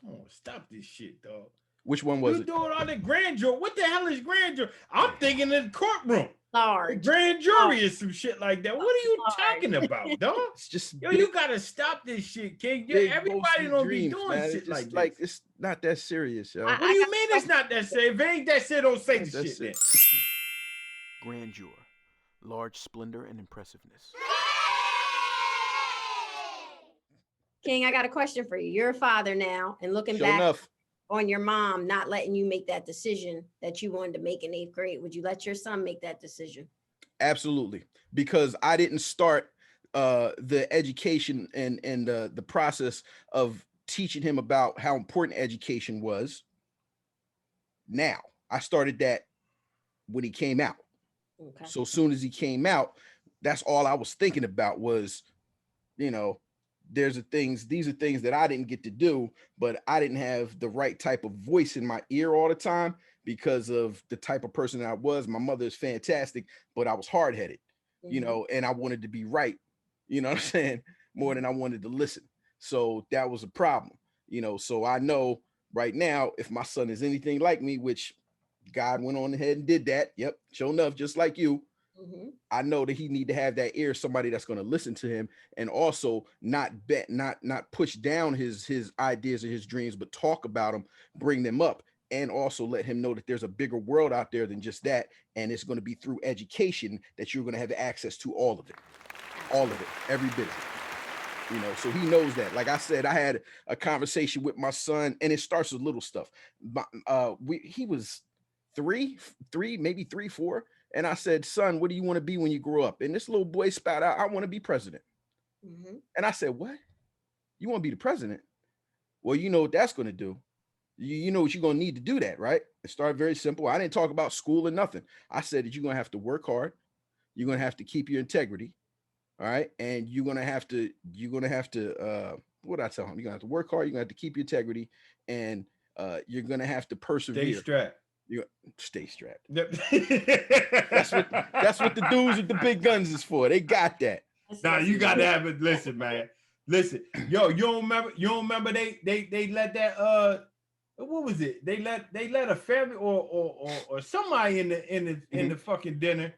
Come on, stop this shit, dog. Which one was it? You doing all the grandeur. What the hell is grandeur? I'm thinking in the courtroom. Large. Grand jury is some shit like that. What are you talking about, dog? It's just you gotta stop this shit, King. Everybody don't be doing shit like this. Like, it's not that serious, yo. What do you mean it's not that serious? If it ain't that serious, don't say the shit then. Grandeur, large splendor and impressiveness. King, I got a question for you. You're a father now, and looking back on your mom not letting you make that decision that you wanted to make in 8th grade, would you let your son make that decision? Absolutely, because I didn't start the education and the process of teaching him about how important education was. Now, I started that when he came out. Okay. So as soon as he came out, that's all I was thinking about was, these are things that I didn't get to do, but I didn't have the right type of voice in my ear all the time because of the type of person that I was. My mother is fantastic, but I was hard-headed, and I wanted to be right, what I'm saying, more than I wanted to listen. So that was a problem, so I know right now, if my son is anything like me, which God went on ahead and did that. Yep. Sure enough, just like you. I know that he need to have that ear, somebody that's going to listen to him, and also not push down his ideas or his dreams, but talk about them, bring them up, and also let him know that there's a bigger world out there than just that. And it's going to be through education that you're going to have access to all of it, every bit of it. You know, so he knows that. Like I said, I had a conversation with my son, and it starts with little stuff. He was three, maybe 3, 4. And I said, son, what do you want to be when you grow up? And this little boy spat out, I want to be president. Mm-hmm. And I said, what? You want to be the president? Well, you know what that's going to do. You know what you're going to need to do that, right? It started very simple. I didn't talk about school or nothing. I said that you're going to have to work hard. You're going to have to keep your integrity. All right. And you're going to have to, what did I tell him? You're going to have to work hard. You're going to have to keep your integrity, and you're going to have to persevere. Stay strapped. Stay strapped. That's what the dudes with the big guns is for. They got that. Nah, you got to have it. Listen, man. Listen, yo, you don't remember they let that what was it? They let a family or somebody in the fucking dinner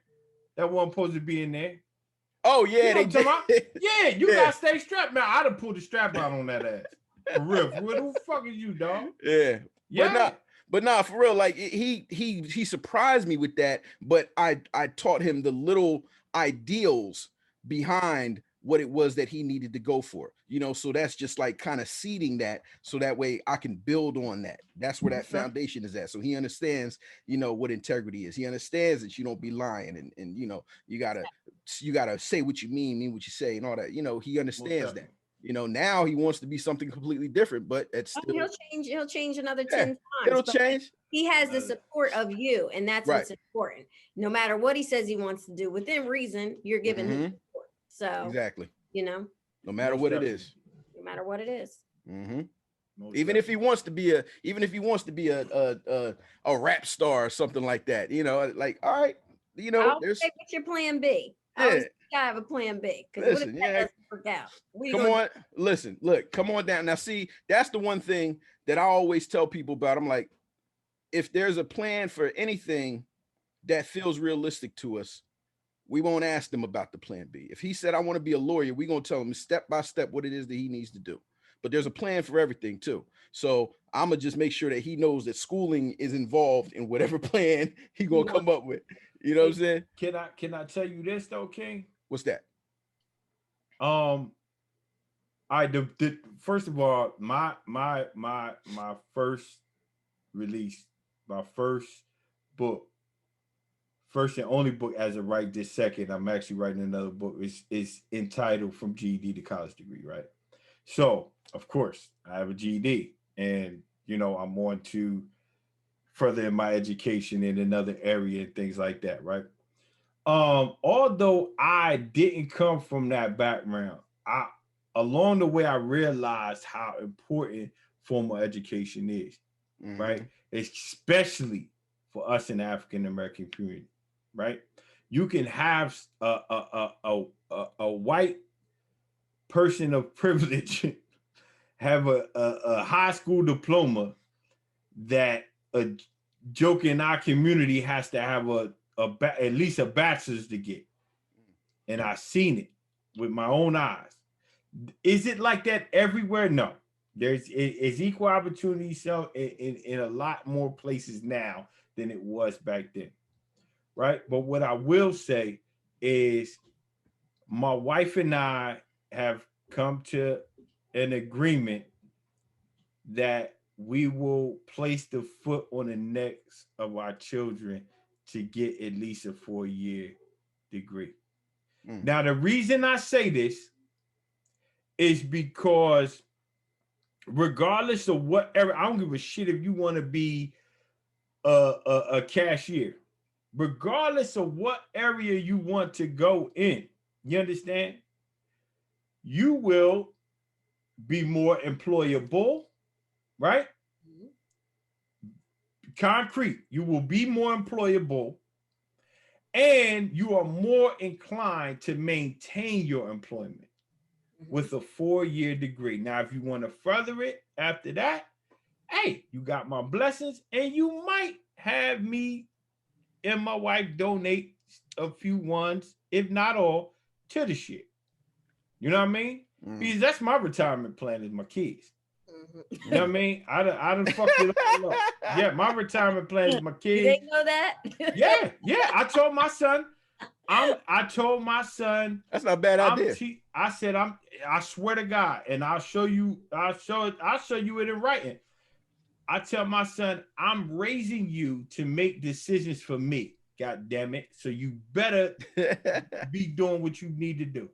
that wasn't supposed to be in there. Oh yeah, they did. Yeah, you gotta stay strapped, man. I'd have pulled the strap out on that ass. For real. Who the fuck is you, dog? Yeah. But nah, for real, like he surprised me with that, but I taught him the little ideals behind what it was that he needed to go for, you know. So that's just like kind of seeding that, so that way I can build on that. That's where that foundation is at. So he understands, you know, what integrity is. He understands that you don't be lying, and you know, you gotta say what you mean what you say, and all that. You know, he understands that. You know, now he wants to be something completely different, but it's still, he'll change another 10 times. It'll change. He has the support of you, and that's what's important. No matter what he says he wants to do, within reason, you're giving him support. So exactly, you know, no matter what it is. Mm-hmm. Even if he wants to be a rap star or something like that, you know, like, all right, you know, what's your plan B? I have a plan B, because what if that doesn't work out? Come on down. Now, see, that's the one thing that I always tell people about. I'm like, if there's a plan for anything that feels realistic to us, we won't ask them about the plan B. If he said, I want to be a lawyer, we're going to tell him step by step what it is that he needs to do. But there's a plan for everything too. So I'm going to just make sure that he knows that schooling is involved in whatever plan he going to come up with. You know what I'm saying? Can I tell you this though, King? What's that? First of all, my first release, my first book, first and only book as of right this second, I'm actually writing another book, is entitled From GED to College Degree, right? So, of course, I have a GED, and, you know, I'm on to further in my education in another area and things like that, right? Although I didn't come from that background, along the way, I realized how important formal education is, right? Especially for us in the African-American community, right? You can have a white person of privilege have a high school diploma that a joke in our community has to have at least a bachelor's to get. And I've seen it with my own eyes. Is it like that everywhere? No. It's equal opportunity so in a lot more places now than it was back then, right? But what I will say is my wife and I have come to an agreement that we will place the foot on the necks of our children to get at least a 4-year degree. Now, the reason I say this is because regardless of whatever, I don't give a shit if you want to be a cashier. Regardless of what area you want to go in, you understand? You will be more employable, right? Concrete, you will be more employable, and you are more inclined to maintain your employment with a 4-year degree. Now, if you want to further it after that, hey, you got my blessings, and you might have me and my wife donate a few ones, if not all, to the shit. You know what I mean? Because that's my retirement plan, is my kids. You know what I mean? I done fucked it all up. Yeah, my retirement plan is my You kids. didn't know that? Yeah. I told my son, That's not a bad idea. I swear to God, and I'll show you it in writing. I tell my son, I'm raising you to make decisions for me. God damn it. So you better be doing what you need to do.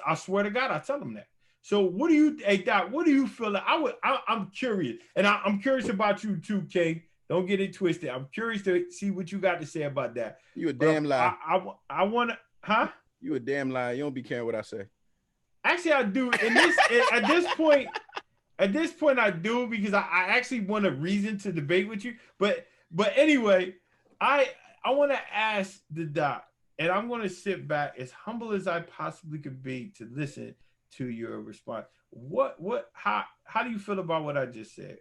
I swear to God, I tell him that. So what do you, hey Doc, what do you feel like? I'm curious, and I'm curious about you too, King. Don't get it twisted. I'm curious to see what you got to say about that. You a damn lie. I want to, huh? You a damn lie. You don't be caring what I say. Actually, I do. At this point, I do, because I actually want a reason to debate with you. But anyway, I want to ask the Doc, and I'm going to sit back as humble as I possibly could be to listen to your response. How do you feel about what I just said?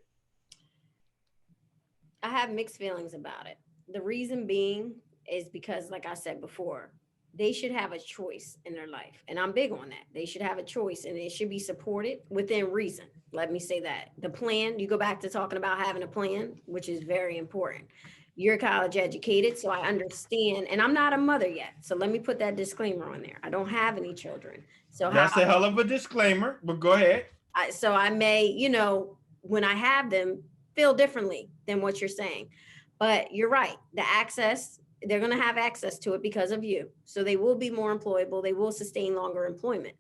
I have mixed feelings about it. The reason being is because, like I said before, they should have a choice in their life. And I'm big on that. They should have a choice, and it should be supported within reason. Let me say that. The plan, you go back to talking about having a plan, which is very important. You're college educated, so I understand. And I'm not a mother yet. So let me put that disclaimer on there. I don't have any children. So that's a hell of a disclaimer, but go ahead. So I may, when I have them, feel differently than what you're saying. But you're right. The access, they're going to have access to it because of you. So they will be more employable. They will sustain longer employment.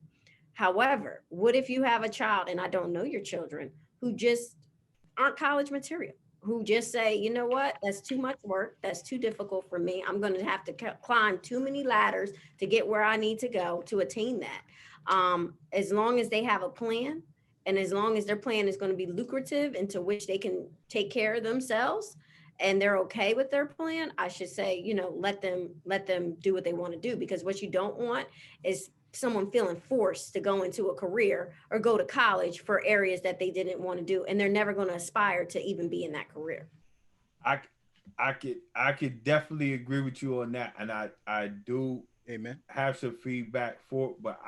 However, what if you have a child, and I don't know your children, who just aren't college material, who just say, you know what, that's too much work. That's too difficult for me. I'm going to have to climb too many ladders to get where I need to go to attain that. As long as they have a plan, and as long as their plan is going to be lucrative, into which they can take care of themselves, and they're okay with their plan, I should say, let them do what they want to do. Because what you don't want is someone feeling forced to go into a career or go to college for areas that they didn't want to do, and they're never going to aspire to even be in that career. I could definitely agree with you on that, and I do Amen. have some feedback for it, but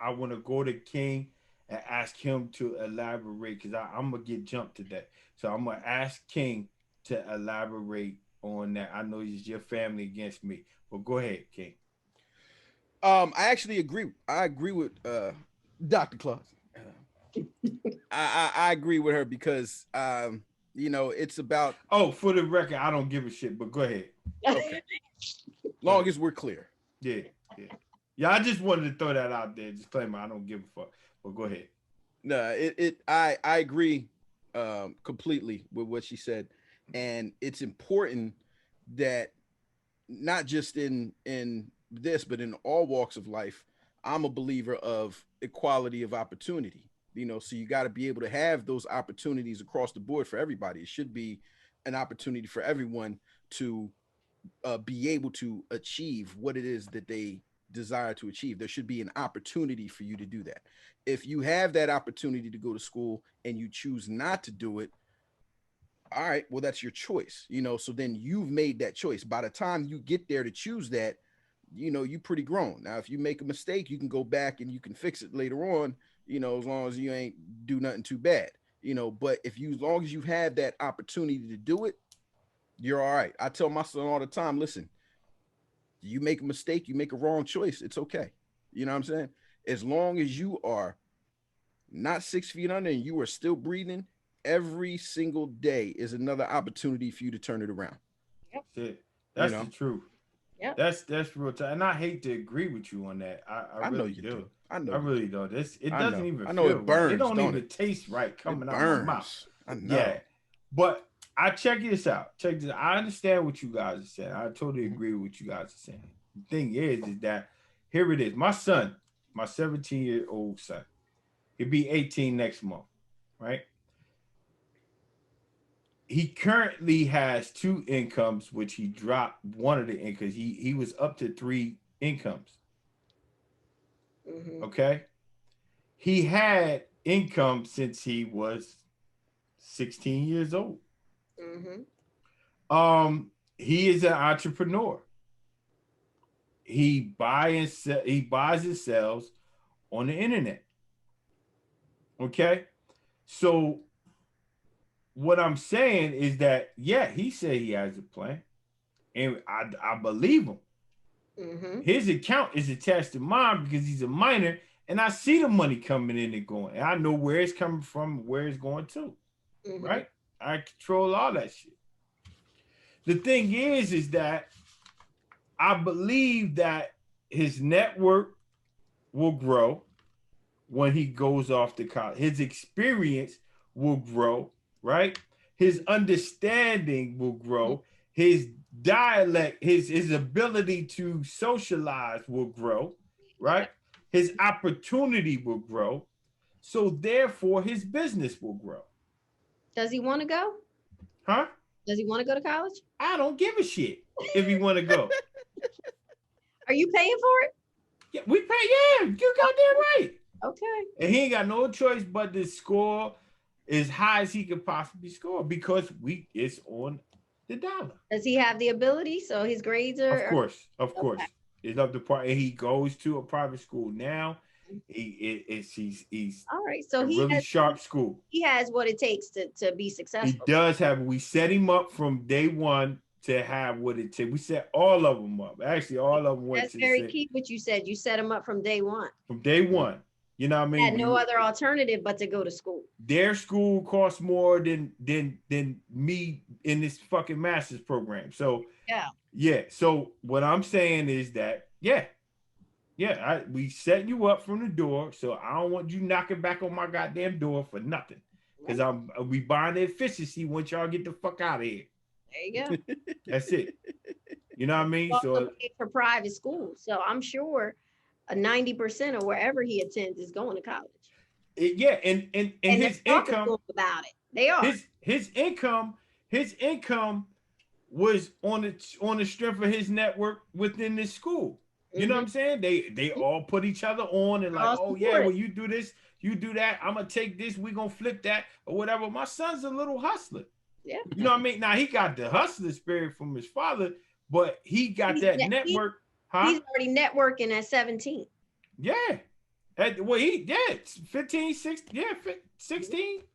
I want to go to King and ask him to elaborate, because I'm gonna get jumped today. So I'm gonna ask King to elaborate on that. I know it's your family against me, but go ahead, King. I actually agree. I agree with Dr. Claus. I agree with her because it's about. Oh, for the record, I don't give a shit, but go ahead. Okay. Long as we're clear. Yeah. I just wanted to throw that out there. Disclaimer: I don't give a fuck. But go ahead. No, I agree completely with what she said, and it's important that not just in this, but in all walks of life, I'm a believer of equality of opportunity. So you got to be able to have those opportunities across the board for everybody. It should be an opportunity for everyone to be able to achieve what it is that they desire to achieve. There should be an opportunity for you to do that. If you have that opportunity to go to school and you choose not to do it, all right, well, that's your choice, so then you've made that choice. By the time you get there to choose that, you're pretty grown. Now, if you make a mistake, you can go back and you can fix it later on, as long as you ain't do nothing too bad, but as long as you have that opportunity to do it, you're all right. I tell my son all the time, listen, you make a mistake, you make a wrong choice, it's okay. You know what I'm saying? As long as you are not 6 feet under and you are still breathing, every single day is another opportunity for you to turn it around. Yep. That's the truth. Yeah, that's real time. And I hate to agree with you on that. I really do. I know. I really don't. It doesn't even. I know feel it burns. Right. It don't don't even it? taste right coming it out burns. my mouth. I know. Yeah, but I check this out. I understand what you guys are saying. I totally agree with what you guys are saying. The thing is that here it is. My son, my 17-year-old son, he'll be 18 next month, right? He currently has 2 incomes, which he dropped one of the incomes. He was up to 3 incomes. Mm-hmm. Okay. He had income since he was 16 years old. Mm-hmm. He is an entrepreneur. He buys and sells on the internet. Okay. So what I'm saying is that, yeah, he said he has a plan, and I believe him. Mm-hmm. His account is attached to mine because he's a minor, and I see the money coming in and going, and I know where it's coming from, where it's going to, Mm-hmm. right? I control all that shit. The thing is that I believe that his network will grow when he goes off to college. His experience will grow, right? His understanding will grow. His dialect, his ability to socialize will grow, right? His opportunity will grow. So therefore, his business will grow. Does he want to go? Huh? Does he want to go to college? I don't give a shit if he want to go. Are you paying for it? Yeah, we pay. Yeah, you goddamn right. Okay. And he ain't got no choice but to score as high as he could possibly score because it's on the dollar. Does he have the ability? So his grades are. Of course. Okay. It's up to part. And he goes to a private school now. He's All right. So a really sharp school. He has what it takes to be successful. He does have. We set him up from day one to have what it takes. We set all of them up. Actually, all of them went. That's very key. What you said. You set him up from day one. From day one. You know what I mean? Had no other alternative but to go to school. Their school costs more than me in this fucking master's program. So yeah. So what I'm saying is that we set you up from the door. So I don't want you knocking back on my goddamn door for nothing. Because we buying the efficiency once y'all get the fuck out of here. There you go. That's it. You know what I mean? So for private school. So I'm sure 90% of wherever he attends is going to college. And his income about it. They are. His income was on the strength of his network within this school. You know what I'm saying? They all put each other on and like, oh yeah, well you do this, you do that. I'm gonna take this, we gonna flip that or whatever. My son's a little hustler. Yeah. You know what I mean? Now he got the hustler spirit from his father, but he got that network. He's already networking at 17. Yeah. 15, 16,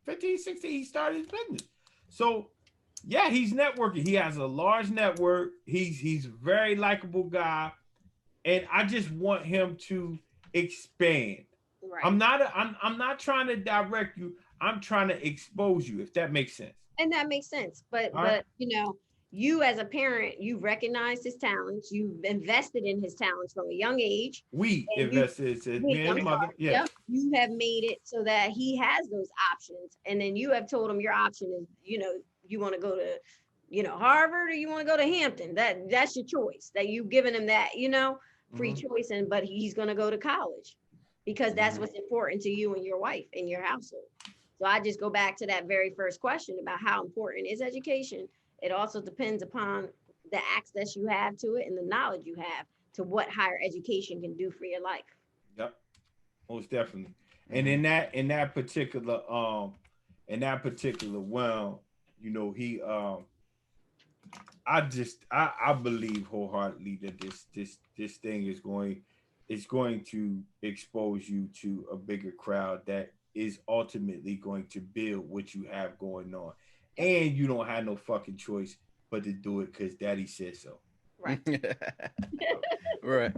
15, 16, he started his business. So yeah, he's networking. He has a large network. He's a very likable guy. And I just want him to expand. Right. I'm not trying to direct you. I'm trying to expose you, if that makes sense. And that makes sense. But you know, you as a parent, you recognize his talents. You've invested in his talents from a young age. We invested in me and mother. Yeah. Yep. You have made it so that he has those options. And then you have told him your option is, you know, you want to go to, you know, Harvard or you want to go to Hampton. That's your choice. That you've given him that, you know, free choice. But he's going to go to college because that's what's important to you and your wife and your household. So I just go back to that very first question about how important is education. It also depends upon the access you have to it and the knowledge you have to what higher education can do for your life. Yep, most definitely. And in that particular well, you know, he I believe wholeheartedly that this thing is going to expose you to a bigger crowd that is ultimately going to build what you have going on. And you don't have no fucking choice but to do it because daddy said so. Right. Right.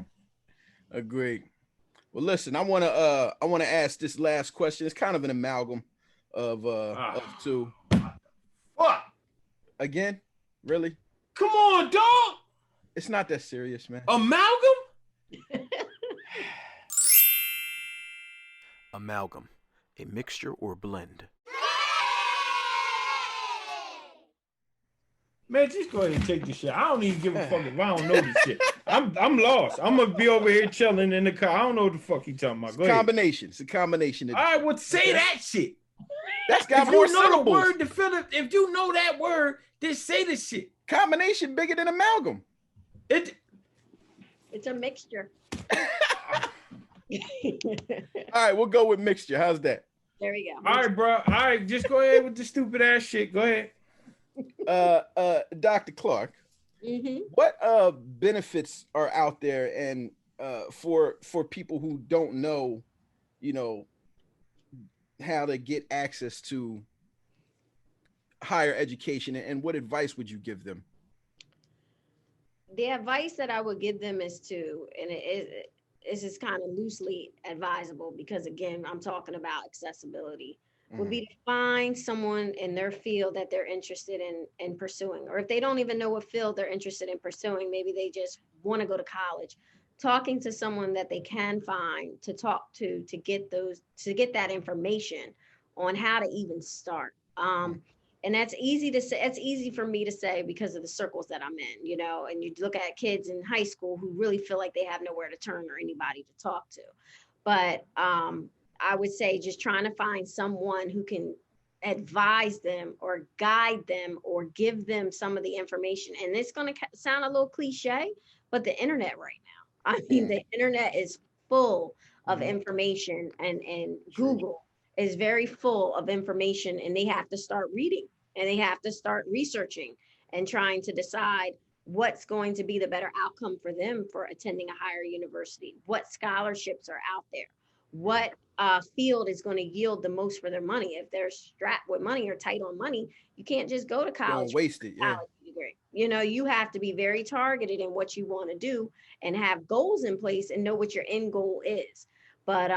Agreed. Well, listen, I want to ask this last question. It's kind of an amalgam of two. What? Again? Really? Come on, dog. It's not that serious, man. Amalgam? Amalgam, a mixture or blend. Man, just go ahead and take this shit. I don't even give a fuck if I don't know this shit. I'm lost. I'm gonna be over here chilling in the car. I don't know what the fuck he talking about. Go Combination. It's a combination. All right, well, say that shit. That's got if more you know syllables. The word to fill it, if you know that word, then say the shit. Combination bigger than amalgam. It's a mixture. All right, we'll go with mixture. How's that? There we go. All right, bro. All right, just go ahead with the stupid ass shit. Go ahead. Dr. Clark, what benefits are out there and for people who don't know, you know, how to get access to higher education, and what advice would you give them? The advice that I would give them is to, and it's just kind of loosely advisable because again, I'm talking about accessibility, would be to find someone in their field that they're interested in pursuing. Or if they don't even know what field they're interested in pursuing, maybe they just want to go to college. Talking to someone that they can find to talk to get that information on how to even start. And that's easy to say. It's easy for me to say because of the circles that I'm in, you know, and you look at kids in high school who really feel like they have nowhere to turn or anybody to talk to. But I would say just trying to find someone who can advise them or guide them or give them some of the information. And it's going to sound a little cliche, but the internet right now, I mean, the internet is full of information, and Google is very full of information, and they have to start reading and they have to start researching and trying to decide what's going to be the better outcome for them for attending a higher university, what scholarships are out there, what field is going to yield the most for their money. If they're strapped with money or tight on money, you can't just go to college. Don't waste it. Yeah. College degree. You know, you have to be very targeted in what you want to do and have goals in place and know what your end goal is. But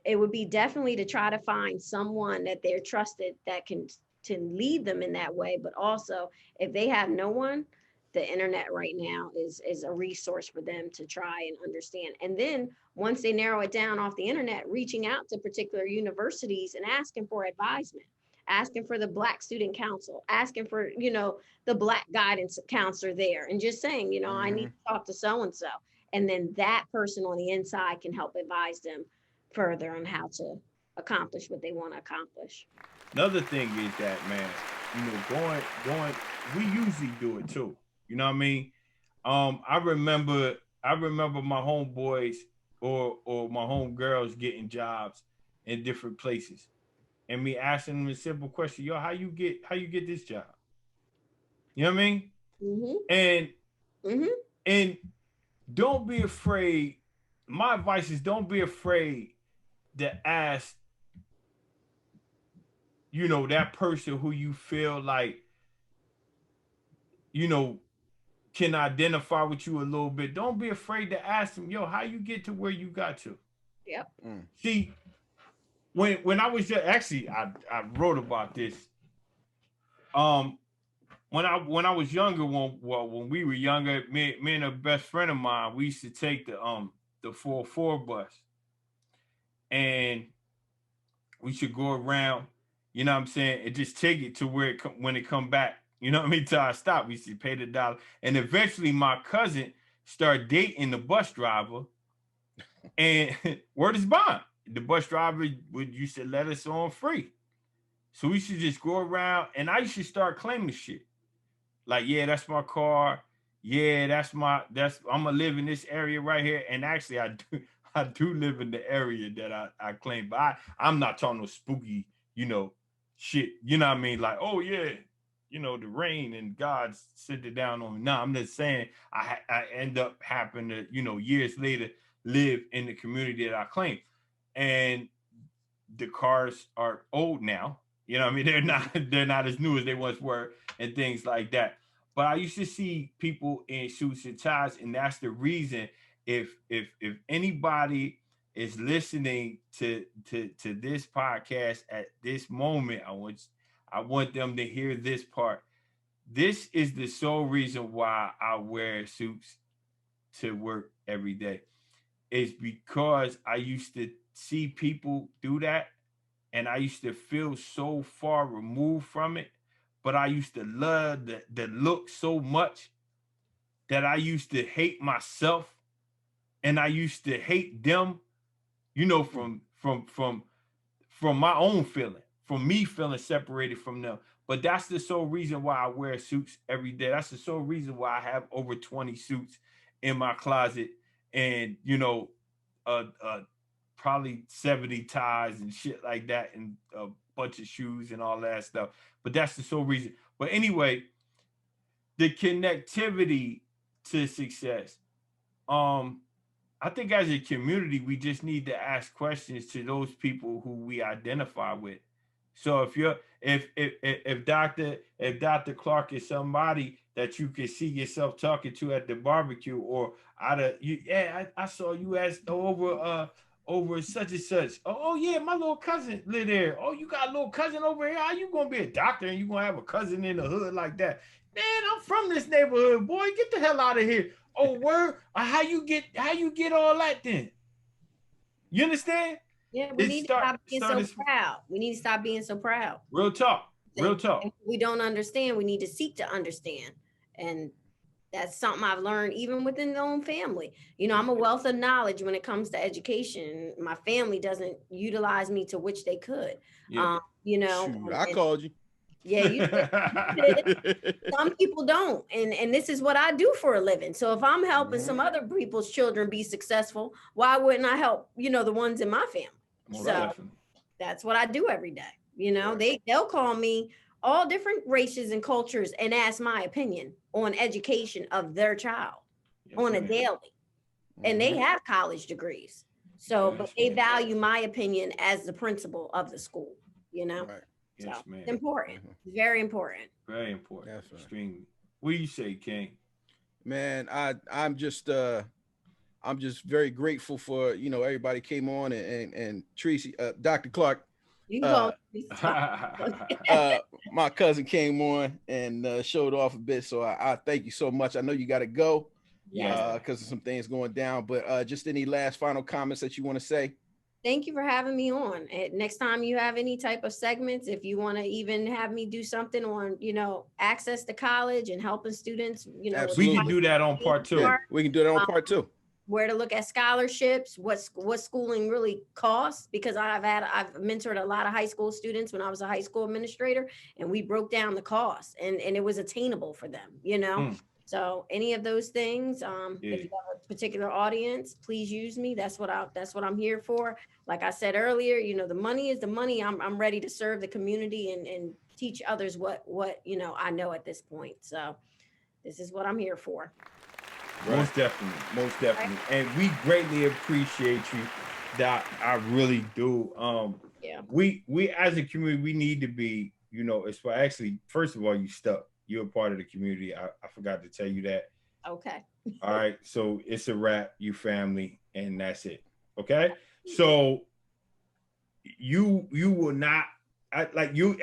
it would be definitely to try to find someone that they're trusted that can to lead them in that way. But also, if they have no one, the internet right now is a resource for them to try and understand. And then once they narrow it down off the internet, reaching out to particular universities and asking for advisement, asking for the Black Student Council, asking for, you know, the Black guidance counselor there, and just saying, you know, I need to talk to so-and-so. And then that person on the inside can help advise them further on how to accomplish what they want to accomplish. Another thing is that, man, you know, going, we usually do it too. You know what I mean? I remember my homeboys or my homegirls getting jobs in different places, and me asking them a simple question: "Yo, how you get this job?" You know what I mean? And don't be afraid. My advice is don't be afraid to ask, you know, that person who you feel like, you know, can identify with you a little bit. Don't be afraid to ask them, yo, how you get to where you got to? Yep. See, when I was just, actually, I wrote about this. When I was younger, when we were younger, me and a best friend of mine, we used to take the 404 bus, and we should go around, you know what I'm saying, and just take it to where when it come back, you know what I mean, till I stop. We used to pay the $1. And eventually my cousin started dating the bus driver, and word is bond. The bus driver used to let us on free. So we should just go around, and I used to start claiming shit. Like, yeah, that's my car. Yeah, I'm gonna live in this area right here. And actually I do live in the area that I claim, but I'm not talking no spooky, you know, shit. You know what I mean? Like, oh yeah, you know, the rain and God sent it down on me. No, I'm just saying I end up having to, you know, years later live in the community that I claim. And the cars are old now. You know what I mean? They're not as new as they once were and things like that. But I used to see people in suits and ties, and that's the reason. If anybody is listening to this podcast at this moment, I want them to hear this part. This is the sole reason why I wear suits to work every day. It's because I used to see people do that, and I used to feel so far removed from it, but I used to love the look so much that I used to hate myself, and I used to hate them, you know, from my own feeling, from me feeling separated from them. But that's the sole reason why I wear suits every day. That's the sole reason why I have over 20 suits in my closet, and, you know, probably 70 ties and shit like that, and a bunch of shoes and all that stuff. But that's the sole reason. But anyway, the connectivity to success. I think as a community, we just need to ask questions to those people who we identify with. So if Dr. Clark is somebody that you can see yourself talking to at the barbecue, or I saw you as over such and such. Oh yeah, my little cousin live there. Oh, you got a little cousin over here. How you gonna be a doctor and you gonna have a cousin in the hood like that? Man, I'm from this neighborhood, boy. Get the hell out of here. Oh, word? How you get all that then? You understand? Yeah, we need to stop being so proud. We need to stop being so proud. Real talk. Real talk. If we don't understand, we need to seek to understand. And that's something I've learned even within the own family. You know, I'm a wealth of knowledge when it comes to education. My family doesn't utilize me to which they could. Yeah. You know. Shoot, I called you. Yeah, you did. Some people don't. And this is what I do for a living. So if I'm helping some other people's children be successful, why wouldn't I help, you know, the ones in my family? Well, so that's what I do every day. You know, they'll call me all different races and cultures and ask my opinion on education of their child on a daily. And they have college degrees. So, but they value my opinion as the principal of the school, you know? Right. So Yes, man. it's important. Very important. Very important. That's right. Extremely. What do you say, King? Man, I'm just very grateful for, you know, everybody came on and Tracy, Dr. Clark, You can call me. my cousin came on and showed off a bit. So I thank you so much. I know you got to go because of some things going down, but just any last final comments that you want to say? Thank you for having me on. Next time you have any type of segments, if you want to even have me do something on, you know, access to college and helping students, you know, we can do that on part 2. Yeah, we can do that on part 2. Where to look at scholarships, what schooling really costs, because I've mentored a lot of high school students when I was a high school administrator, and we broke down the costs and it was attainable for them, you know. So any of those things, if you have a particular audience, please use me. That's what I'm here for. Like I said earlier, you know, the money is the money. I'm ready to serve the community and teach others what you know I know at this point. So this is what I'm here for. Right. Most definitely. Right. And we greatly appreciate you, Doc. I really do. We as a community, we need to be, you know, it's for actually, first of all, you stuck. You're a part of the community. I forgot to tell you that. Okay. All right. So it's a wrap, you family, and that's it. Okay. So you will not as you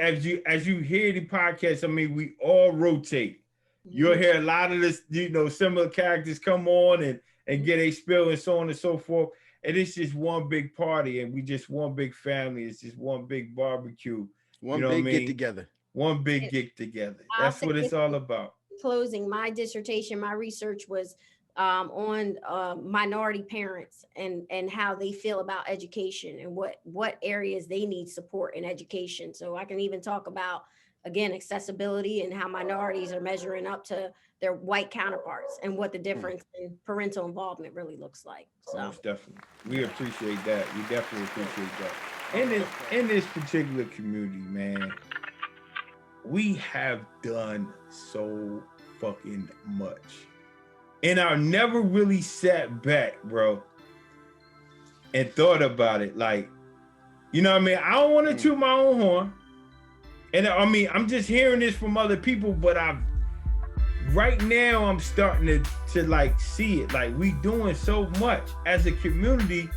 hear the podcast, I mean, we all rotate. You'll hear a lot of this, you know, similar characters come on and get a spill and so on and so forth. And it's just one big party, and we just one big family. It's just one big barbecue. One big get together. One big get together. That's what it's all about. Closing, my dissertation, my research was on minority parents and how they feel about education and what areas they need support in education. So I can even talk about, again, accessibility and how minorities are measuring up to their white counterparts and what the difference in parental involvement really looks like. So most definitely. We appreciate that. We definitely appreciate that. In this particular community, man, we have done so fucking much. And I never really sat back, bro, and thought about it. Like, you know what I mean? I don't want to toot my own horn. And I mean, I'm just hearing this from other people, but right now I'm starting to like see it. Like, we doing so much as a community.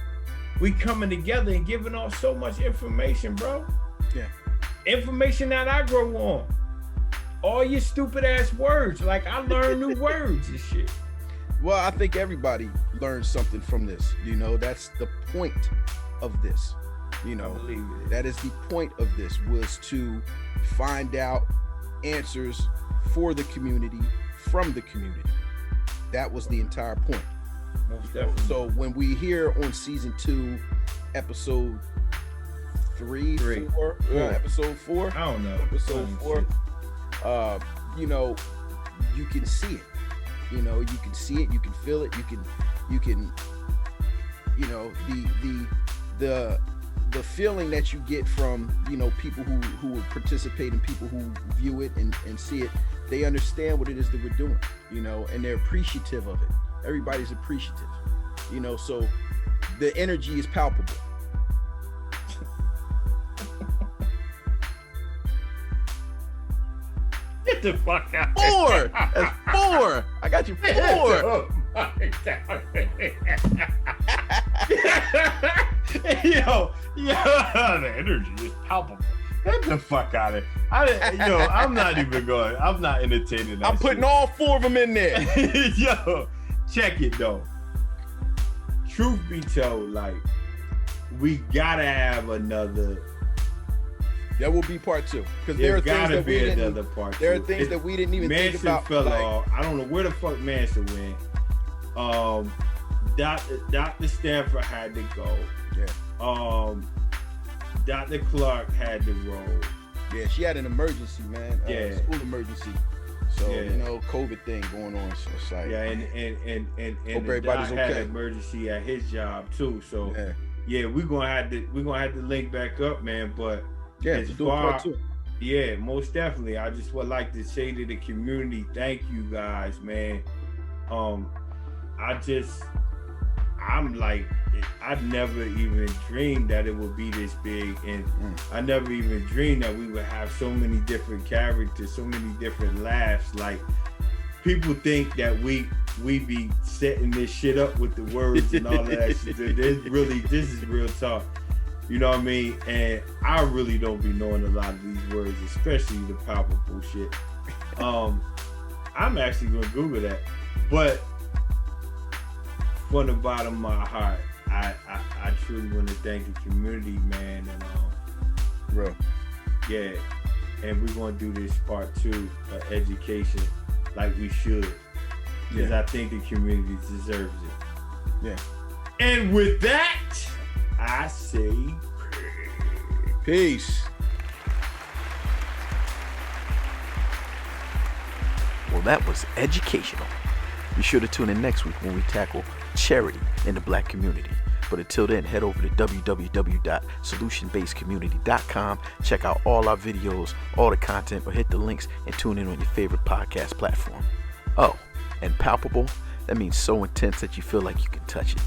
We coming together and giving off so much information, bro. Yeah. Information that I grow on. All your stupid ass words. Like, I learned new words and shit. Well, I think everybody learned something from this. You know, that's the point of this. You know, that is the point of this, was to find out answers for the community from the community. That was the entire point. Most definitely. So when we hear on season 2, episode 3, 4, episode 4, I don't know, episode 4, you know, you can see it. You know, you can see it, you can feel it, you can, you know, the feeling that you get from, you know, people who will participate and people who view it and see it, they understand what it is that we're doing, you know, and they're appreciative of it. Everybody's appreciative, you know, so the energy is palpable. the fuck out. 4. That's 4. I got you 4. Oh my God. yo, the energy is palpable. Get the fuck out of it. I'm not even going. I'm not entertaining that. I'm putting shit. all 4 of them in there. Yo, check it though. Truth be told, like, we gotta have another. That will be part 2. Because there are things gotta that we be didn't. another part. There are two. things that we didn't even think Manson about. fell Like, off. I don't know where the fuck Manson went. Dr. Stanford had to go. Yeah. Dr. Clark had to roll. Yeah, she had an emergency, man. Yeah. School emergency. So, Yeah. COVID thing going on. So it's like, Yeah, and hope the everybody's doc had okay. an emergency at his job too. So yeah, we're gonna have to link back up, man. But yeah, as to do a part 2. yeah, most definitely. I just would like to say to the community, thank you guys, man. I'm like, I never even dreamed that it would be this big, and I never even dreamed that we would have so many different characters, so many different laughs. Like, people think that we be setting this shit up with the words and all of that shit. This is real talk. You know what I mean? And I really don't be knowing a lot of these words, especially the palpable shit. I'm actually gonna Google that. But from the bottom of my heart, I truly want to thank the community, man, and Bro. yeah, and we're gonna do this part 2 of education like we should, because I think the community deserves it. Yeah. And with that, I say Peace. Well, that was educational. Be sure to tune in next week when we tackle charity in the Black community. But until then, head over to www.solutionbasedcommunity.com. Check out all our videos, all the content, or hit the links and tune in on your favorite podcast platform. Oh, and palpable, that means so intense that you feel like you can touch it.